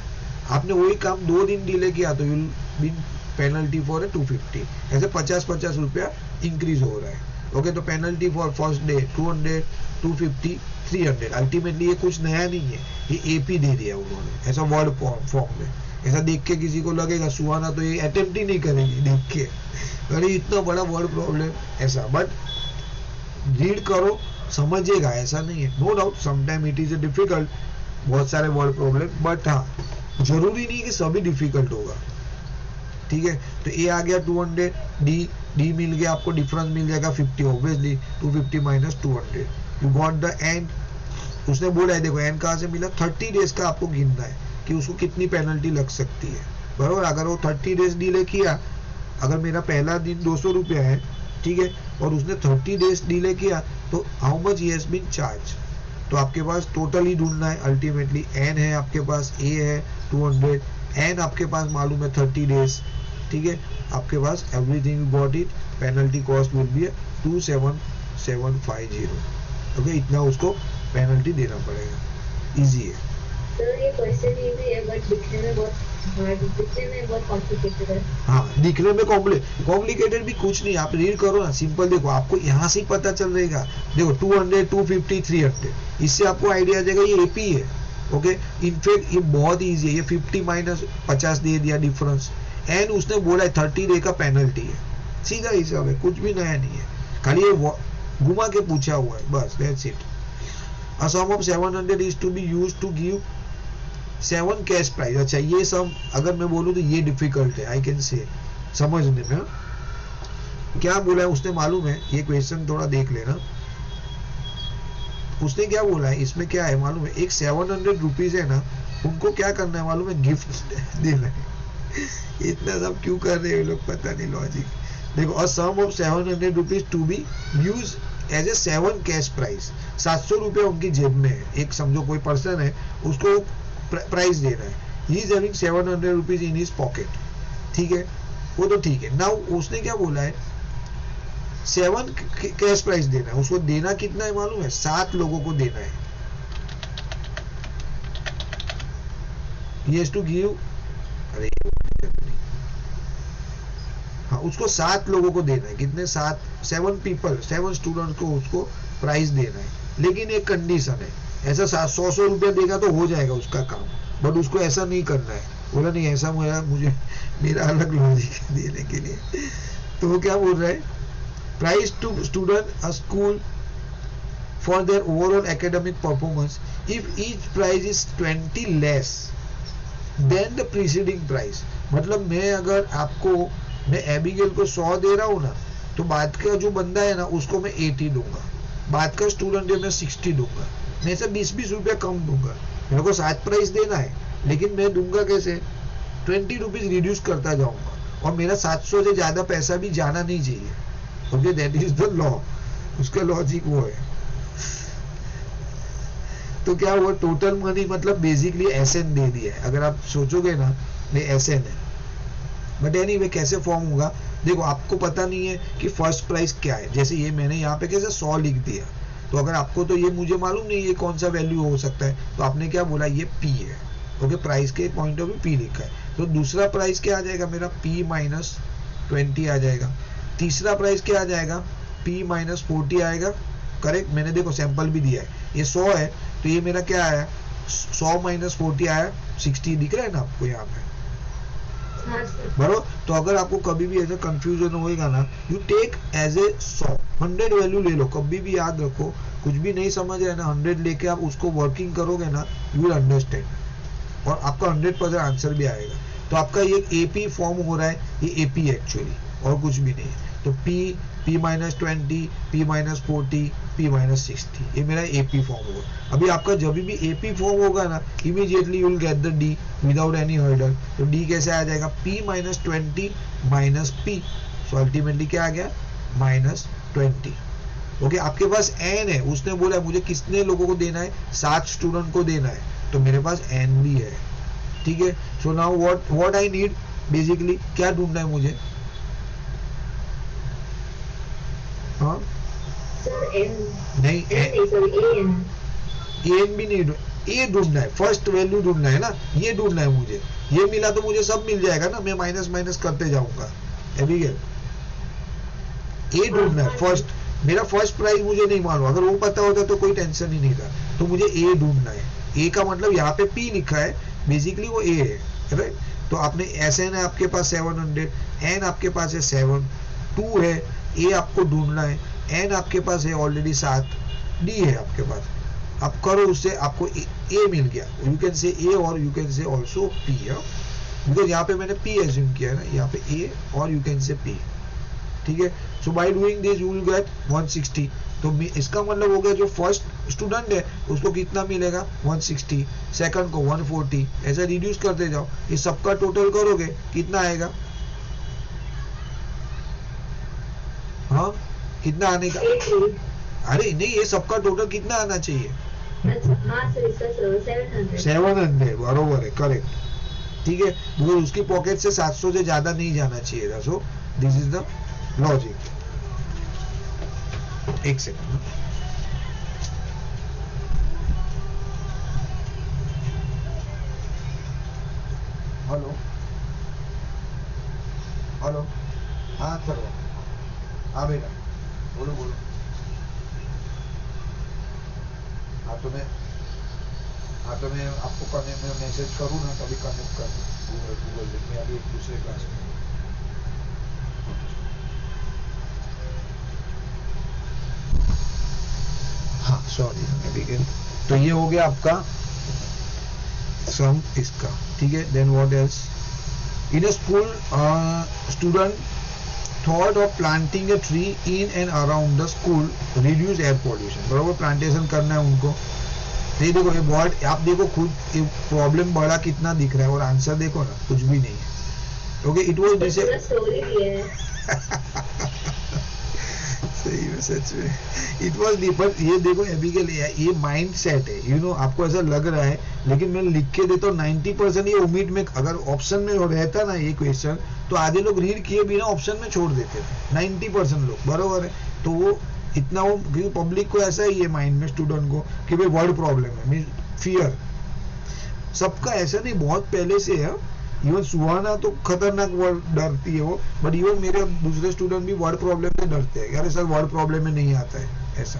Speaker 1: आपने वही काम 2 दिन डिले किया तो यूल बी पेनल्टी फॉर 250, ऐसे 50-50 रुपया इंक्रीज हो रहा है। ओके, तो penalty for first day 200, 250, 300। Ultimately ये कुछ नया नहीं है, ये AP दे दिया उन्होंने ऐसा वर्ड फॉर्म में। ऐसा देख के किसी को लगेगा सुहाना तो ये अटेम्प्ट ही नहीं करेगी देख के, अरे इतना बड़ा वर्ड प्रॉब्लम ऐसा, बट रीड करो समझिएगा, ऐसा नहीं है। No doubt sometime it is difficult, बहुत सारे वर्ड प्रॉब्लम, बट हाँ जरूरी नहीं कि सभी डिफिकल्ट होगा, ठीक है। तो ए आ गया 200, डी मिल गया आपको, डिफरेंस मिल जाएगा 50, obviously 250 - 200, you got the end. उसने बोला है देखो एंड कहाँ से मिला, 30 डेज का आपको गिनना है कि उसको कितनी पेनल्टी लग सकती है, बराबर। अगर वो 30 डेज डिले किया, अगर मेरा पहला दिन 200 रुपया है, ठीक है, और उसने 30 डेज डिले किया तो how much he has been charge, तो आपके पास टोटल ही ढूंढना है। अल्टीमेटली एन है आपके पास, ए है 200, एन आपके पास मालूम है 30 डेज, ठीक है, आपके पास everything you got it, penalty cost will be 27750। Okay, इतना उसको पेनल्टी देना पड़ेगा। इजी है
Speaker 2: सर, ये क्वेश्चन इजी है बट दिखने में बहुत हार्ड, दिखने में बहुत कॉम्प्लिकेटेड है।
Speaker 1: हाँ, दिखने में कॉम्प्लिकेटेड भी कुछ नहीं, आप रीड करो ना, सिंपल देखो, आपको यहाँ से ही पता चल रहेगा। देखो 200, 250, 300, इससे आपको आइडिया आ जाएगा ये एपी है। ओके, इनफैक्ट ये बहुत इजी है, ये 50 माइनस 50 दे दिया डिफरेंस, एंड उसने बोला है 30 डे का पेनल्टी है, सीधा हिसाब है, कुछ भी नया नहीं है, खाली ये घुमा के पूछा हुआ है, बस that's it. A sum of 700 is to be used to give 7 cash prize. अच्छा, ये सम अगर मैं बोलूँ तो ये डिफिकल्ट है, आई कैन से समझने में। क्या बोला है उसने मालूम है, ये क्वेश्चन थोड़ा देख लेना, उसने क्या बोला है इसमें, क्या है मालूम है, एक 700 रुपीज है ना, उनको क्या करना है मालूम है, गिफ्ट देना है। इतना सब क्यों कर रहे हैं लोग, पता नहीं लॉजिक। देखो, a sum of 700 rupees to be use as a 7 cash price, 700 रुपये उनकी जेब में है, एक समझो कोई पर्सन है, उसको प्राइस देना है, he is having 700 rupees in his pocket, ठीक है, वो तो ठीक है। नाउ उसने क्या बोला है, 7 कैश प्राइस देना है, उसको देना कितना है मालूम है, 7 लोगों को देना है। He has to give, अरे हाँ, उसको 7 लोगों को देना है, कितने, 7 पीपल, 7 स्टूडेंट को उसको प्राइस देना है, लेकिन एक कंडीशन है, ऐसा 100 रुपया देगा तो हो जाएगा उसका काम, बट उसको ऐसा नहीं करना है। बोला नहीं, ऐसा मुझे मेरा अलग लॉजिक है देने के लिए। तो वो क्या बोल रहा है, prize to student a school for their overall academic performance if each prize is 20 less than the preceding prize. मतलब मैं अगर आपको, मैं एबिगेल को 100 दे रहा हूँ ना, तो बाद का जो बंदा है ना उसको मैं 80 दूंगा, बाद का स्टूडेंट है मैं 60 दूंगा, मैं ऐसा 20-20 रुपया कम दूंगा। मेरे को 7 प्राइस देना है, लेकिन मैं दूंगा कैसे, 20 रुपीज रिड्यूस करता जाऊंगा, और मेरा 700 से ज्यादा पैसा भी जाना नहीं चाहिए। Okay, that is the law, उसका लॉजिक वो है। तो क्या हुआ, टोटल मनी मतलब बेसिकली एसएन दे दिया है, अगर आप सोचोगे ना ये एसएन है, बट एनीवे कैसे फॉर्म होगा, देखो आपको पता नहीं है कि फर्स्ट प्राइस क्या है, जैसे ये मैंने यहाँ पे कैसे 100 लिख दिया, तो अगर आपको, तो ये मुझे मालूम नहीं ये कौन सा वैल्यू हो सकता है, तो आपने क्या बोला, ये पी है। ओके, प्राइस के पॉइंट ऑफ व्यू पी लिखा है, तो दूसरा प्राइस क्या आ जाएगा मेरा, पी माइनस 20 आ जाएगा। तीसरा प्राइस क्या आ जाएगा, पी माइनस 40 आएगा, करेक्ट। मैंने देखो सैंपल भी दिया है, ये 100 है, तो ये मेरा क्या आया, 100 माइनस 40 आया 60, दिख रहा है ना आपको यहाँ पे, बराबर। तो अगर आपको कभी भी ऐसा कंफ्यूजन होएगा ना, you take as a 100 value ले लो, कभी भी याद रखो, कुछ भी नहीं समझ रहे ना, 100 लेके आप उसको वर्किंग करोगे ना, यू विल अंडरस्टैंड, और आपका 100% आंसर भी आएगा। तो आपका ये एपी फॉर्म हो रहा है, ये एपी एक्चुअली, और कुछ भी नहीं है। तो P minus 20, P minus 40, P minus 60, ये मेरा एपी फॉर्म होगा। अभी आपका जब भी एपी फॉर्म होगा ना, immediately you will get the D without any hurdle. तो डी कैसे आ जाएगा, P minus 20 minus P, so ultimately क्या आ गया, माइनस 20। ओके, आपके पास एन है, उसने बोला मुझे कितने लोगों को देना है, 7 स्टूडेंट को देना है, तो मेरे पास एन भी है, ठीक है। सो now what I need, basically क्या ढूंढना है मुझे, हाँ
Speaker 2: सर एन
Speaker 1: नहीं, एन भी नहीं, ए ढूंढना है, फर्स्ट वैल्यू ढूंढना है ना, ये ढूंढना है मुझे, ये मिला तो मुझे सब मिल जाएगा ना, मैं माइनस माइनस करते जाऊंगा। एबिगेल, ए ढूंढना है फर्स्ट, मेरा फर्स्ट प्राइस मुझे नहीं मालूम, अगर वो पता होता तो कोई टेंशन ही नहीं था, तो मुझे ए ढूंढना है। ए का मतलब यहाँ पे पी लिखा है, बेसिकली वो ए है, राइट। तो आपने एस एन है आपके पास 700, एन आपके पास है 7, 2 है, ए आपको ढूंढना है, एन आपके पास है ऑलरेडी 7, डी है आपके पास, आप करो उससे आपको ए मिल गया। यू कैन से ए और you can say also P, because यहाँ पे मैंने पी एज्यूम किया है ना, यहाँ पे ए और यू कैन से पी, ठीक है। So by doing this you will get 160। तो इसका मतलब हो गया जो फर्स्ट स्टूडेंट है उसको कितना मिलेगा, 160, सेकंड को 140, ऐसा रिड्यूस करते जाओ, ये सबका टोटल करोगे कितना आएगा, हाँ कितना आने का, अरे नहीं, ये सबका टोटल कितना आना चाहिए,
Speaker 2: 700,
Speaker 1: 700, बरोबर है, करेक्ट। ठीक है, बिकॉज उसकी पॉकेट से 700 से ज्यादा नहीं जाना चाहिए था. So this is the logic. एक सेकंड. Hello hello. हाँ सर. हाँ बेटा बोलो बोलो. हाँ तो मैं आपको कनेक्ट में मैसेज करूँ ना तभी कनेक्ट कर गूगल में. अभी एक दूसरे क्लास में. हाँ सॉरी अभी के. तो ये हो गया आपका सम इसका. ठीक है. Then what else. In a school student thought of planting a tree in and around the school reduce air pollution. बराबर, प्लांटेशन करना है उनको. ये देखो ये वर्ड आप देखो खुद, ये प्रॉब्लम बड़ा कितना दिख रहा है और आंसर देखो ना, कुछ भी नहीं है. ओके, इट वाज जैसे सही में सच में इट वाज डिफरेंट. ये देखो एबिगेल, ये माइंड सेट है, यू नो. आपको ऐसा लग रहा है, लेकिन मैं लिख के देता हूँ 90% ये उम्मीद में. अगर ऑप्शन में रहता ना ये क्वेश्चन, तो आधे लोग रीड किए बिना ऑप्शन में छोड़ देते थे. 90% लोग. बरोबर है. तो वो इतना, वो क्योंकि पब्लिक को ऐसा ही है माइंड में, स्टूडेंट को, कि भाई वर्ड प्रॉब्लम है, मीन फियर. सबका ऐसा नहीं, बहुत पहले से है. इवन सुहाना तो खतरनाक वर्ड डरती है वो, बट इवन मेरे दूसरे स्टूडेंट भी वर्ड प्रॉब्लम से डरते हैं. यार सर वर्ड प्रॉब्लम में नहीं आता है ऐसा.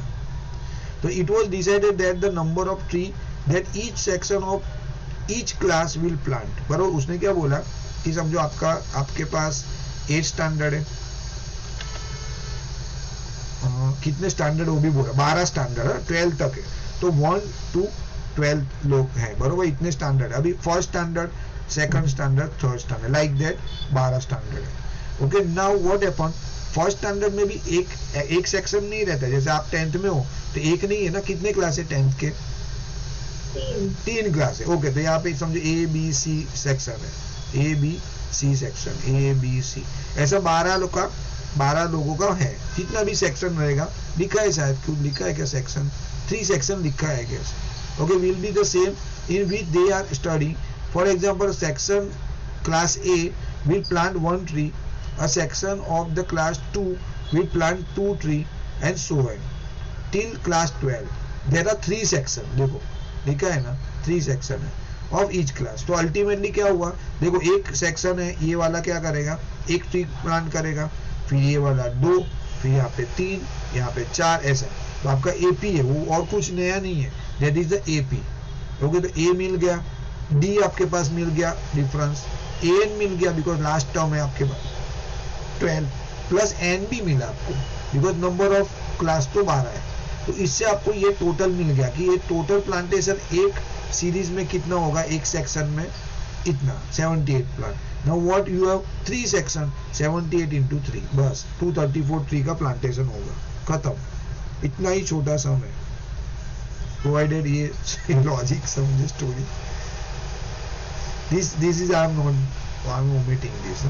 Speaker 1: तो it was decided that the number of tree that each section of each class will plant. बराबर. उसने क्या बोला कि समझो आपके पास 8 स्टैंडर्ड है. कितने स्टैंडर्ड वो भी बोला, 12 स्टैंडर्ड है, 12 तक है. तो 1 to 12 लोग हैं. बरोबर. इतने स्टैंडर्ड. अभी first standard, second standard, third standard, like that 12 standard है. Okay. Now what happen, first standard में भी एक सेक्शन नहीं रहता. जैसे आप 10th में हो तो एक नहीं है ना. कितने क्लास है 10th के? 3 क्लास है. ओके. तो यहाँ पे समझो A B C सेक्शन है. A B C section, A B C, ऐसा 12 लोगों का है. जितना भी सेक्शन रहेगा, लिखा है शायद, क्यों लिखा है क्या सेक्शन? 3 सेक्शन लिखा है क्या? Okay. Will be the same in which they are study. For example section class A will plant 1 tree, a section of the class 2 will plant 2 tree, and so on till class 12. there are 3 section. देखो लिखा है ना, 3 section है of each class. तो ultimately क्या हुआ, देखो एक सेक्शन है, ये वाला क्या करेगा, 1 ट्री प्लांट करेगा, फिर ये वाला 2, फिर यहाँ पे 3, यहाँ पे 4, ऐसा. तो आपका AP है वो, और कुछ नया नहीं है. That is the AP. Okay. तो A मिल गया, D आपके पास मिल गया डिफरेंस, AN मिल गया बिकॉज लास्ट टर्म है आपके पास 12, प्लस N भी मिला आपको बिकॉज नंबर ऑफ क्लास तो 12 है. तो इससे आपको ये टोटल मिल गया कि ये टोटल प्लांटेशन एक सीरीज में कितना होगा, एक सेक्शन में इतना 78 plant. Now what you have 3 section, 78 into 3, बस 234 ट्री का प्लांटेशन होगा. खत्म. इतना ही छोटा सम है, प्रोवाइडेड ये लॉजिक समझे story. This is I'm omitting this.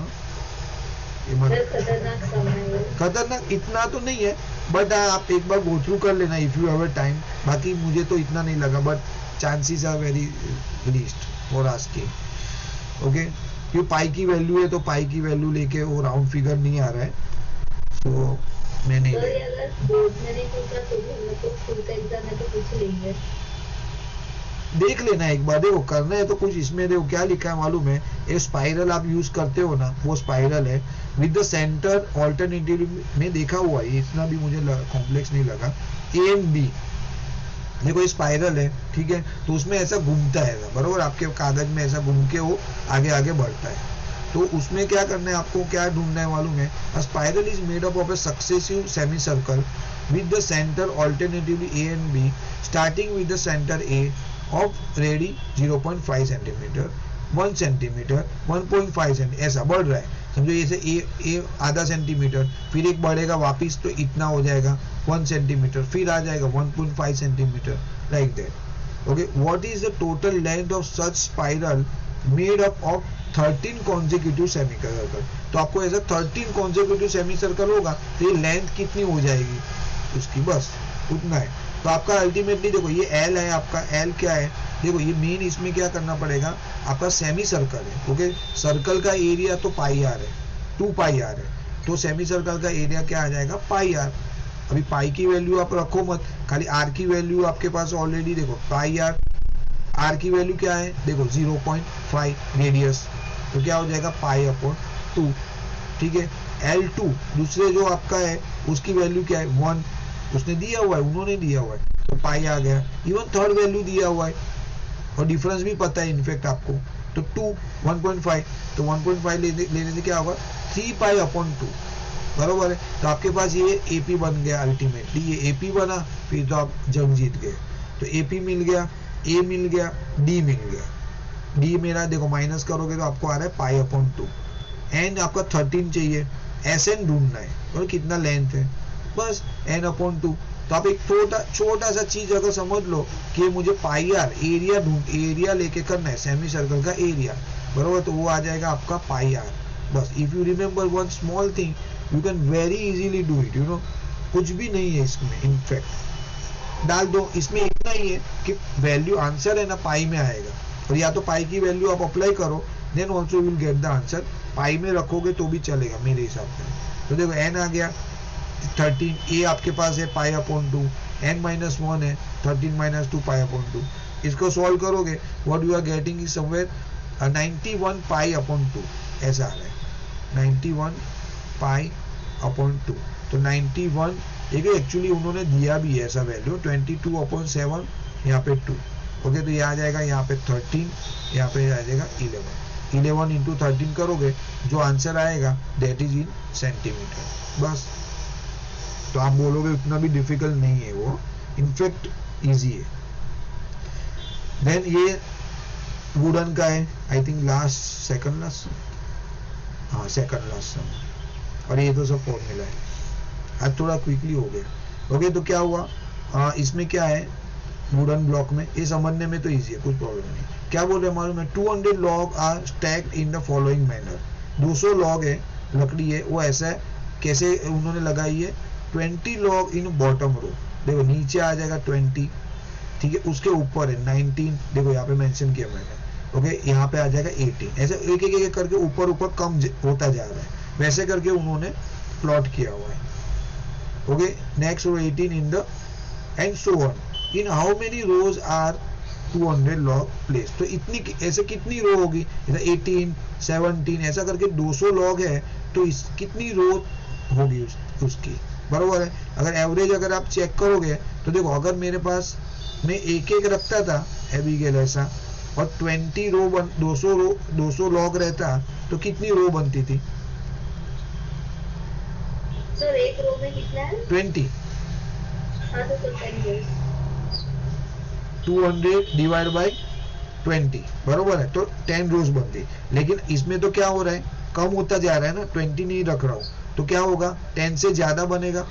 Speaker 1: खतरनाक इतना तो नहीं है, बट आप एक बार गो थ्रू कर लेना इफ यू हैव टाइम. बाकी मुझे तो इतना नहीं लगा, but chances are very least for asking. Okay. क्यों पाई की वैल्यू है, तो पाई की वैल्यू लेके वो राउंड फिगर नहीं आ रहा है, तो मैं नहीं देख लेना एक बार. देखो करना है तो कुछ इसमें देखो क्या लिखा है मालूम है, ये स्पाइरल आप यूज करते हो ना, वो स्पाइरल है विद द सेंटर ऑल्टरनेटिव में देखा हुआ है. इतना भी मुझे कॉम्प्लेक्स नहीं लगा. A and B देखो ये स्पाइरल है, ठीक है. तो उसमें ऐसा घूमता है, बरोबर. आपके कागज में ऐसा घूम के वो आगे आगे बढ़ता है. तो उसमें क्या करना है आपको, क्या ढूंढना है मालूम है, अ spiral is made up of a successive semi circle with the center alternatively A and B, starting with the center A of ready 0.5 centimetre, 1 centimetre, 1.5 centimetre, ऐसा बढ़ रहा है. समझो जैसे ए आधा सेंटीमीटर, फिर एक बढ़ेगा वापिस तो इतना हो जाएगा 1 सेंटीमीटर, फिर आ जाएगा 1.5 centimetre, like that. Okay. What is the total length of such spiral made up of 13 consecutive semi circle. तो आपको ऐसा 13 कॉन्जिक्यूटिव सेमी सर्कल होगा तो ये लेंथ कितनी हो जाएगी उसकी, बस उतना है. तो आपका अल्टीमेटली देखो ये L है, आपका L क्या है, देखो ये मेन, इसमें क्या करना पड़ेगा आपका सेमी सर्कल है, ओके। सर्कल का एरिया तो पाई आर है, 2 पाई आर है, तो सेमी सर्कल का एरिया क्या आ जाएगा, पाई आर। अभी पाई की वैल्यू आप रखो मत, खाली आर की वैल्यू आपके पास ऑलरेडी देखो, पाई आर, आर की वैल्यू क्या है देखो 0.5 रेडियस, तो क्या हो जाएगा पाई अपॉन 2, ठीक है। L2 दूसरे जो आपका है उसकी वैल्यू क्या है 1, उसने दिया हुआ है, उन्होंने दिया हुआ है, तो पाई आ गया। इवन थर्ड वैल्यू दिया हुआ है और डिफरेंस भी पता है इनफेक्ट आपको, तो 2 1.5, तो 1.5 लेने से क्या होगा 3 पाई अपॉन 2, बरोबर है। तो आपके पास ये AP बन गया, अल्टीमेटली ये AP बना, फिर तो आप जंग जीत गए। तो AP मिल गया, A मिल गया, D मिल गया। D मेरा देखो माइनस करोगे तो आपको आ रहा है पाई अपॉन 2। N आपका 13 चाहिए, SN ढूंढना है और कितना लेंथ है, बस N अपॉन 2। तो आप एक छोटा सा चीज अगर समझ लो कि मुझे पाई आर एरिया लेके करना है, सेमी सर्कल का एरिया, बरोबर, तो वो आ जाएगा आपका पाई आर। बस if you remember one small thing you can very easily do it, you know. कुछ भी नहीं है इसमें, इनफैक्ट डाल दो, इसमें इतना ही है कि वैल्यू आंसर है ना पाई में आएगा, और या तो पाई की वैल्यू आप अप्लाई करो then also will get the answer, pi में रखोगे तो भी चलेगा मेरे हिसाब से। तो देखो n आ गया 13, A आपके पास है पाई अपॉन 2, n माइनस 1 है 13 माइनस 2 पाई अपॉन 2, इसको सॉल्व करोगे what you are getting is somewhere 91 pi upon 2, ऐसा आ रहा है 91 पाई अपॉन 2। तो 91 देखिए एक्चुअली उन्होंने दिया भी है ऐसा वैल्यू 22/7 यहाँ पे 2, ओके। तो ये आ जाएगा यहाँ पे 13, यहाँ पे आ जाएगा 11 इंटू 13 करोगे जो आंसर आएगा दैट इज इन सेंटीमीटर, बस। तो आप बोलोगे उतना भी डिफिकल्ट नहीं है वो, इनफैक्ट इजी है। देन ये वुडन का है, आई थिंक सेकंड लास्ट, हाँ सेकंड लास्ट, और ये तो सब फॉर्मूला है, आज थोड़ा क्विकली हो गया, ओके। तो क्या हुआ इसमें क्या है वुडन ब्लॉक में, ये समझने में तो इजी है, कुछ प्रॉब्लम नहीं। क्या बोल रहे हैं मालूम है, 200 log are stacked in the following manner, 200 log है लकड़ी है, वो ऐसा है कैसे उन्होंने लगाई है, 20 लॉग इन बॉटम रो, देखो नीचे आ जाएगा 20, ठीक है, उसके ऊपर है 19, देखो यहाँ पे मेंशन किया मैंने, ओके, यहाँ पे आ जाएगा 18, ऐसे एक एक करके ऊपर ऊपर कम होता जा रहा है, वैसे करके उन्होंने प्लॉट किया हुआ है, okay. Next row 18 in the end so on, in how many rows are 200 log place, तो इतनी ऐसे कितनी रो होगी, 18 17 ऐसा करके 200 लॉग है, तो इस कितनी रो होगी उसकी, बरोबर है। अगर एवरेज अगर आप चेक करोगे तो देखो अगर मेरे पास मैं एक रखता था एबिगेल ऐसा, और 20 रो 200 लॉग रहता तो कितनी रो बनती थी,
Speaker 2: सर एक रो में कितना है
Speaker 1: 20,
Speaker 2: हाँ तो 10
Speaker 1: 200 डिवाइड बाई 20, बरोबर है, तो 10 रोज बनती। लेकिन इसमें तो क्या हो रहा है कम होता जा रहा है ना, 20 नहीं रख रहा हूं, तो क्या होगा 10 से ज्यादा बनेगा,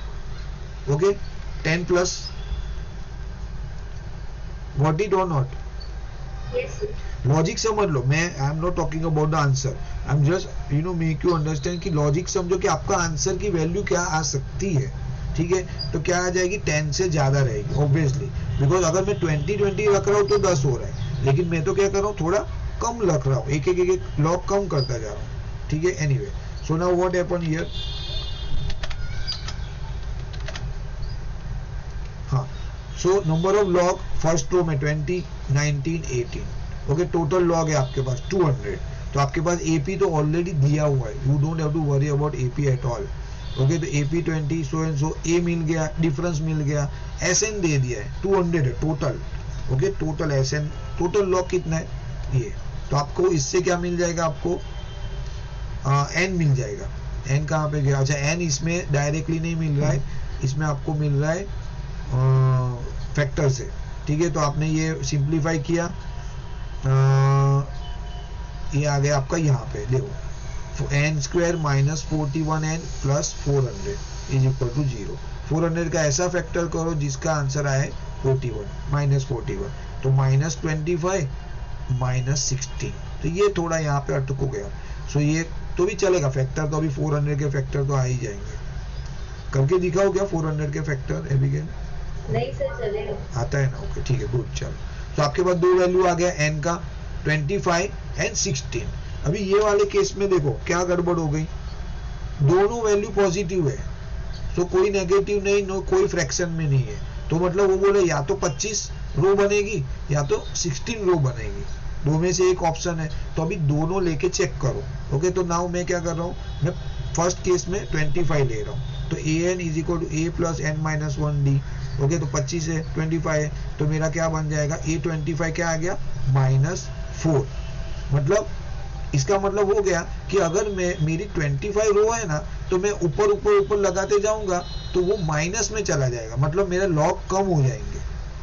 Speaker 1: ओके, 10 प्लस, व्हाट इट और नॉट, लॉजिक समझ लो, मैं I am not talking about the answer, I am just you know make you understand कि लॉजिक समझो कि आपका आंसर की वैल्यू क्या आ सकती है, ठीक है। तो क्या आ जाएगी 10 से ज्यादा रहेगी ऑब्वियसली, बिकॉज अगर मैं 20 रख रहा हूँ तो 10 हो रहा है, लेकिन मैं तो क्या कर रहा हूँ थोड़ा कम रख रहा हूँ, एक लॉग कम करता जा रहा हूँ, ठीक है। Anyway, so now what happen here, हाँ, so number of log first row में 20 19 18, ओके, टोटल लॉग है आपके पास 200, तो आपके पास AP तो ऑलरेडी दिया हुआ है, you don't have to worry about AP at all, okay. तो AP 20 so and so, A मिल गया, डिफरेंस मिल गया, SN दे दिया है 200 है total, okay, total SN, total log कितना है ये, तो आपको इससे क्या मिल जाएगा, आपको N मिल जाएगा, N कहाँ पे गया, अच्छा N इसमें डायरेक्टली नहीं मिल रहा है, इसमें आपको मिल रहा है फैक्टर से, ठीक है। तो आपने ये सिंप्लीफाई किया, ये आ गया आपका यहाँ पे देखो n square minus 41n plus 400 is equal to 0, 400 का ऐसा फैक्टर करो जिसका आंसर आए 41 माइनस 41, तो माइनस 25 माइनस 16, तो ये थोड़ा यहाँ पे अटक गया, सो ये तो भी चलेगा, फैक्टर तो अभी 400 के फैक्टर तो आ ही जाएंगे, करके दिखाओ क्या 400 के फैक्टर एबिगेल,
Speaker 2: नहीं सर चलेगा,
Speaker 1: आता है ना, ओके ठीक है गुड, चलो। तो आपके पास दो वैल्यू आ गया n का, 25 एंड 16। अभी ये वाले केस में देखो क्या गड़बड़ हो गई, दोनों वैल्यू पॉजिटिव है, तो कोई नेगेटिव नहीं, नो कोई फ्रैक्शन में नहीं है, तो मतलब वो बोले या तो 25 रो बनेगी या तो 16 रो बनेगी, दो में से एक ऑप्शन है। तो अभी दोनों लेके चेक करो। ओके, तो नाउ मैं क्या कर रहा हूँ, मैं फर्स्ट केस में 25 ले रहा हूँ, तो an is equal to a plus n minus 1d। Okay, तो 25 है, 25 है, तो मेरा क्या बन जाएगा, a25 क्या आ गया, -4। मतलब इसका मतलब हो गया कि अगर मैं मेरी 25 रो है ना, तो मैं ऊपर ऊपर ऊपर लगाते जाऊंगा तो वो माइनस में चला जाएगा, मतलब मेरे लॉग कम हो जाएंगे,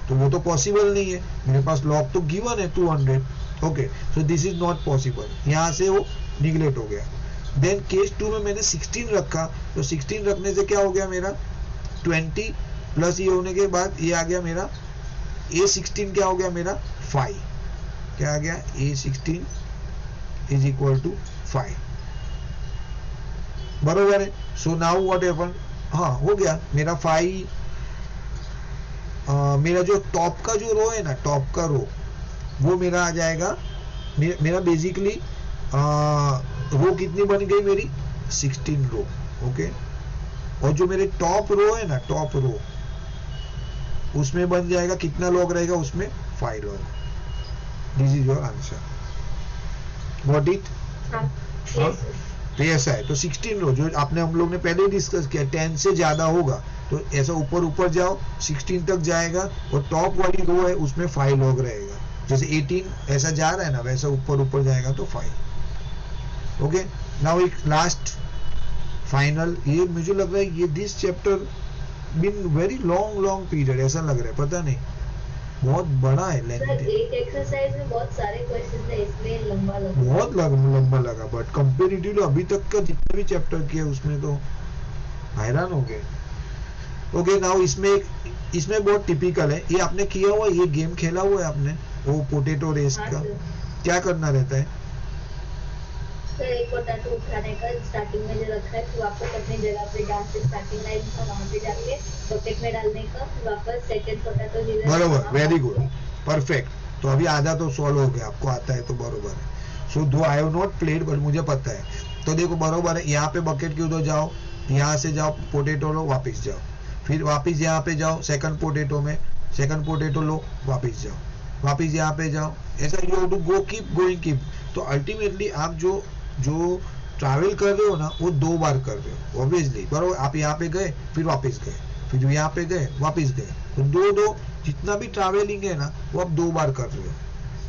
Speaker 1: तो वो तो पॉसिबल नहीं है, मेरे पास लॉग तो गिवन है 200। Okay, so this is not possible, यहाँ से वो निगलेक्ट हो गया। देन केस 2 में मैंने 16 रखा, तो 16 रखने से क्या हो गया मेरा 20 प्लस ये होने के बाद ये आ गया मेरा a16 क्या हो गया मेरा 5, क्या आ गया a16 इज इक्वल टू 5, बरोबर है। सो नाउ व्हाट हैपन, हाँ हो गया मेरा 5। मेरा जो टॉप का जो रो है ना, टॉप का रो वो मेरा आ जाएगा, मेरा बेसिकली रो कितनी बन गई मेरी 16 रो। ओके, और जो मेरे टॉप रो है ना, टॉप रो उसमें बन जाएगा कितना लॉग रहेगा उसमें 5 log. This is your answer, got it. तो ऐसा है, तो 16 रो जो आपने हम लोग ने पहले ही डिस्कस किया, 10 से ज्यादा होगा तो ऐसा ऊपर ऊपर जाओ 16 तक जाएगा, और टॉप वाली रो है उसमें 5 लॉग रहेगा, जैसे 18 ऐसा जा रहा है ना वैसा ऊपर ऊपर जाएगा तो 5। ओके, नाउ एक लास्ट फाइनल, ये मुझे लग रहा है ये this chapter been very long period ऐसा लग रहा है, पता नहीं बहुत बड़ा है, लेंथी।
Speaker 2: एक एक्सरसाइज में बहुत सारे क्वेश्चन है, इसमें लंबा लगा,
Speaker 1: बहुत लंबा लगा, बट कंपेरेटिवली अभी तक का जितने भी चैप्टर किए उसमें तो हैरान हो गए। ओके, नाउ इसमें बहुत टिपिकल है, ये आपने किया हुआ, ये गेम खेला हुआ है आपने, वो पोटैटो रेस का। क्या करना रहता है
Speaker 2: सर, एक पोटैटो उठाने का, स्टार्टिंग में जो रखा है फिर वापस अपनी जगह पे जहाँ से स्टार्टिंग लाइन था वहाँ पे जाके बकेट में डालने का, फिर वापस सेकंड पोटैटो जिधर,
Speaker 1: बरोबर, वेरी गुड, परफेक्ट। तो अभी आधा तो सॉल्व हो गया, आपको आता है तो बरोबर है। सो दो I have not played but मुझे पता है, तो देखो बरोबर है, यहाँ पे बकेट के उधर जाओ, यहाँ से जाओ पोटैटो लो वापस जाओ, फिर वापस यहाँ पे जाओ सेकंड पोटैटो में, सेकंड पोटैटो लो वापस जाओ, वापस यहाँ पे जाओ, ऐसा you have to go keep going keep. तो अल्टीमेटली आप जो ट्रैवल कर रहे हो ना वो 2 बार कर रहे हो ऑब्वियसली, बरोबर। आप यहाँ पे गए फिर वापस गए, फिर जो यहाँ पे गए वापस गए, तो दो जितना भी ट्रैवलिंग है ना वो आप 2 बार कर रहे हो,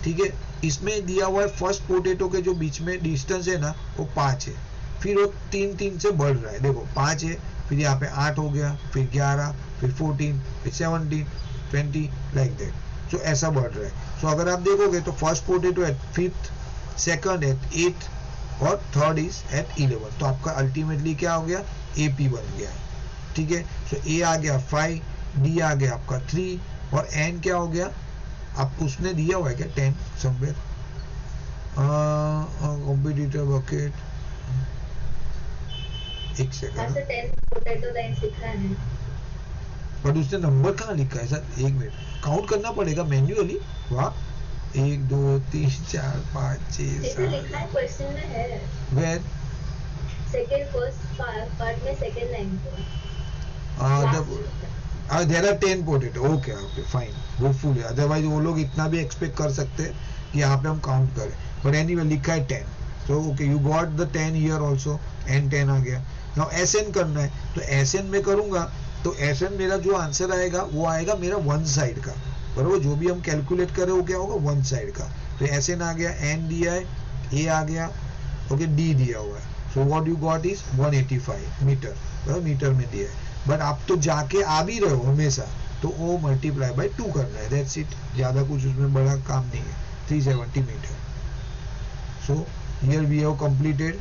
Speaker 1: ठीक है। इसमें दिया हुआ है फर्स्ट पोटैटो के जो बीच में डिस्टेंस है ना वो 5 है, फिर वो 3 से बढ़ रहा है, देखो 5 है, फिर यहाँ पे 8 हो गया, फिर 11, फिर 14, फिर 17, 20 लाइक दैट। सो ऐसा बढ़ रहा है। सो अगर आप देखोगे तो first potato at 5th, second at 8th और थर्ड इज एट 11, तो आपका अल्टीमेटली क्या हो गया AP बन गया, ठीक है। सो A आ गया 5, D आ गया आपका 3 और N क्या हो गया, आपको उसने दिया हुआ है क्या 10 समवेयर, कॉम्पिटिटर बकेट, एक सेकंड,
Speaker 2: 10 पोटैटो लाइन्स लिखा है,
Speaker 1: बट उसने नंबर कहाँ लिखा है सर, एक मिनट काउंट करना पड़ेगा मैन्युअली। वाह, 1 2 3 4 5 6 7
Speaker 2: लिखा है, क्वेश्चन में है,
Speaker 1: वेयर
Speaker 2: सेकंड फर्स्ट पार्ट में सेकंड लाइन पे,
Speaker 1: there are 10 potato, okay okay fine, hopefully, otherwise वो लोग इतना भी एक्सपेक्ट कर सकते हैं कि यहाँ पे हम काउंट करें, बट एनीवे लिखा है 10, तो okay you got the 10 here also, and 10 आ गया। नाउ SN करना है, तो SN में करूंगा तो SN मेरा जो आंसर आएगा वो आएगा मेरा 1 साइड का, बराबर, जो भी हम कैलकुलेट करें वो क्या होगा 1 साइड का। तो SN आ गया, N दिया है, A आ गया, ओके, D दिया हुआ है, so what you got is 185 metre, बराबर, मीटर में दिया है, बट आप तो जाके आ भी रहे हो हमेशा, तो वो मल्टीप्लाई बाय 2 करना है, दैट्स इट, ज्यादा कुछ उसमें बड़ा काम नहीं है, 370 metre. So here we have completed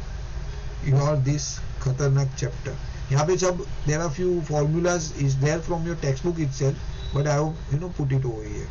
Speaker 1: your this खतरनाक चैप्टर। यहाँ पे सब there are few formulas is there from your text book itself, but I have put it over here.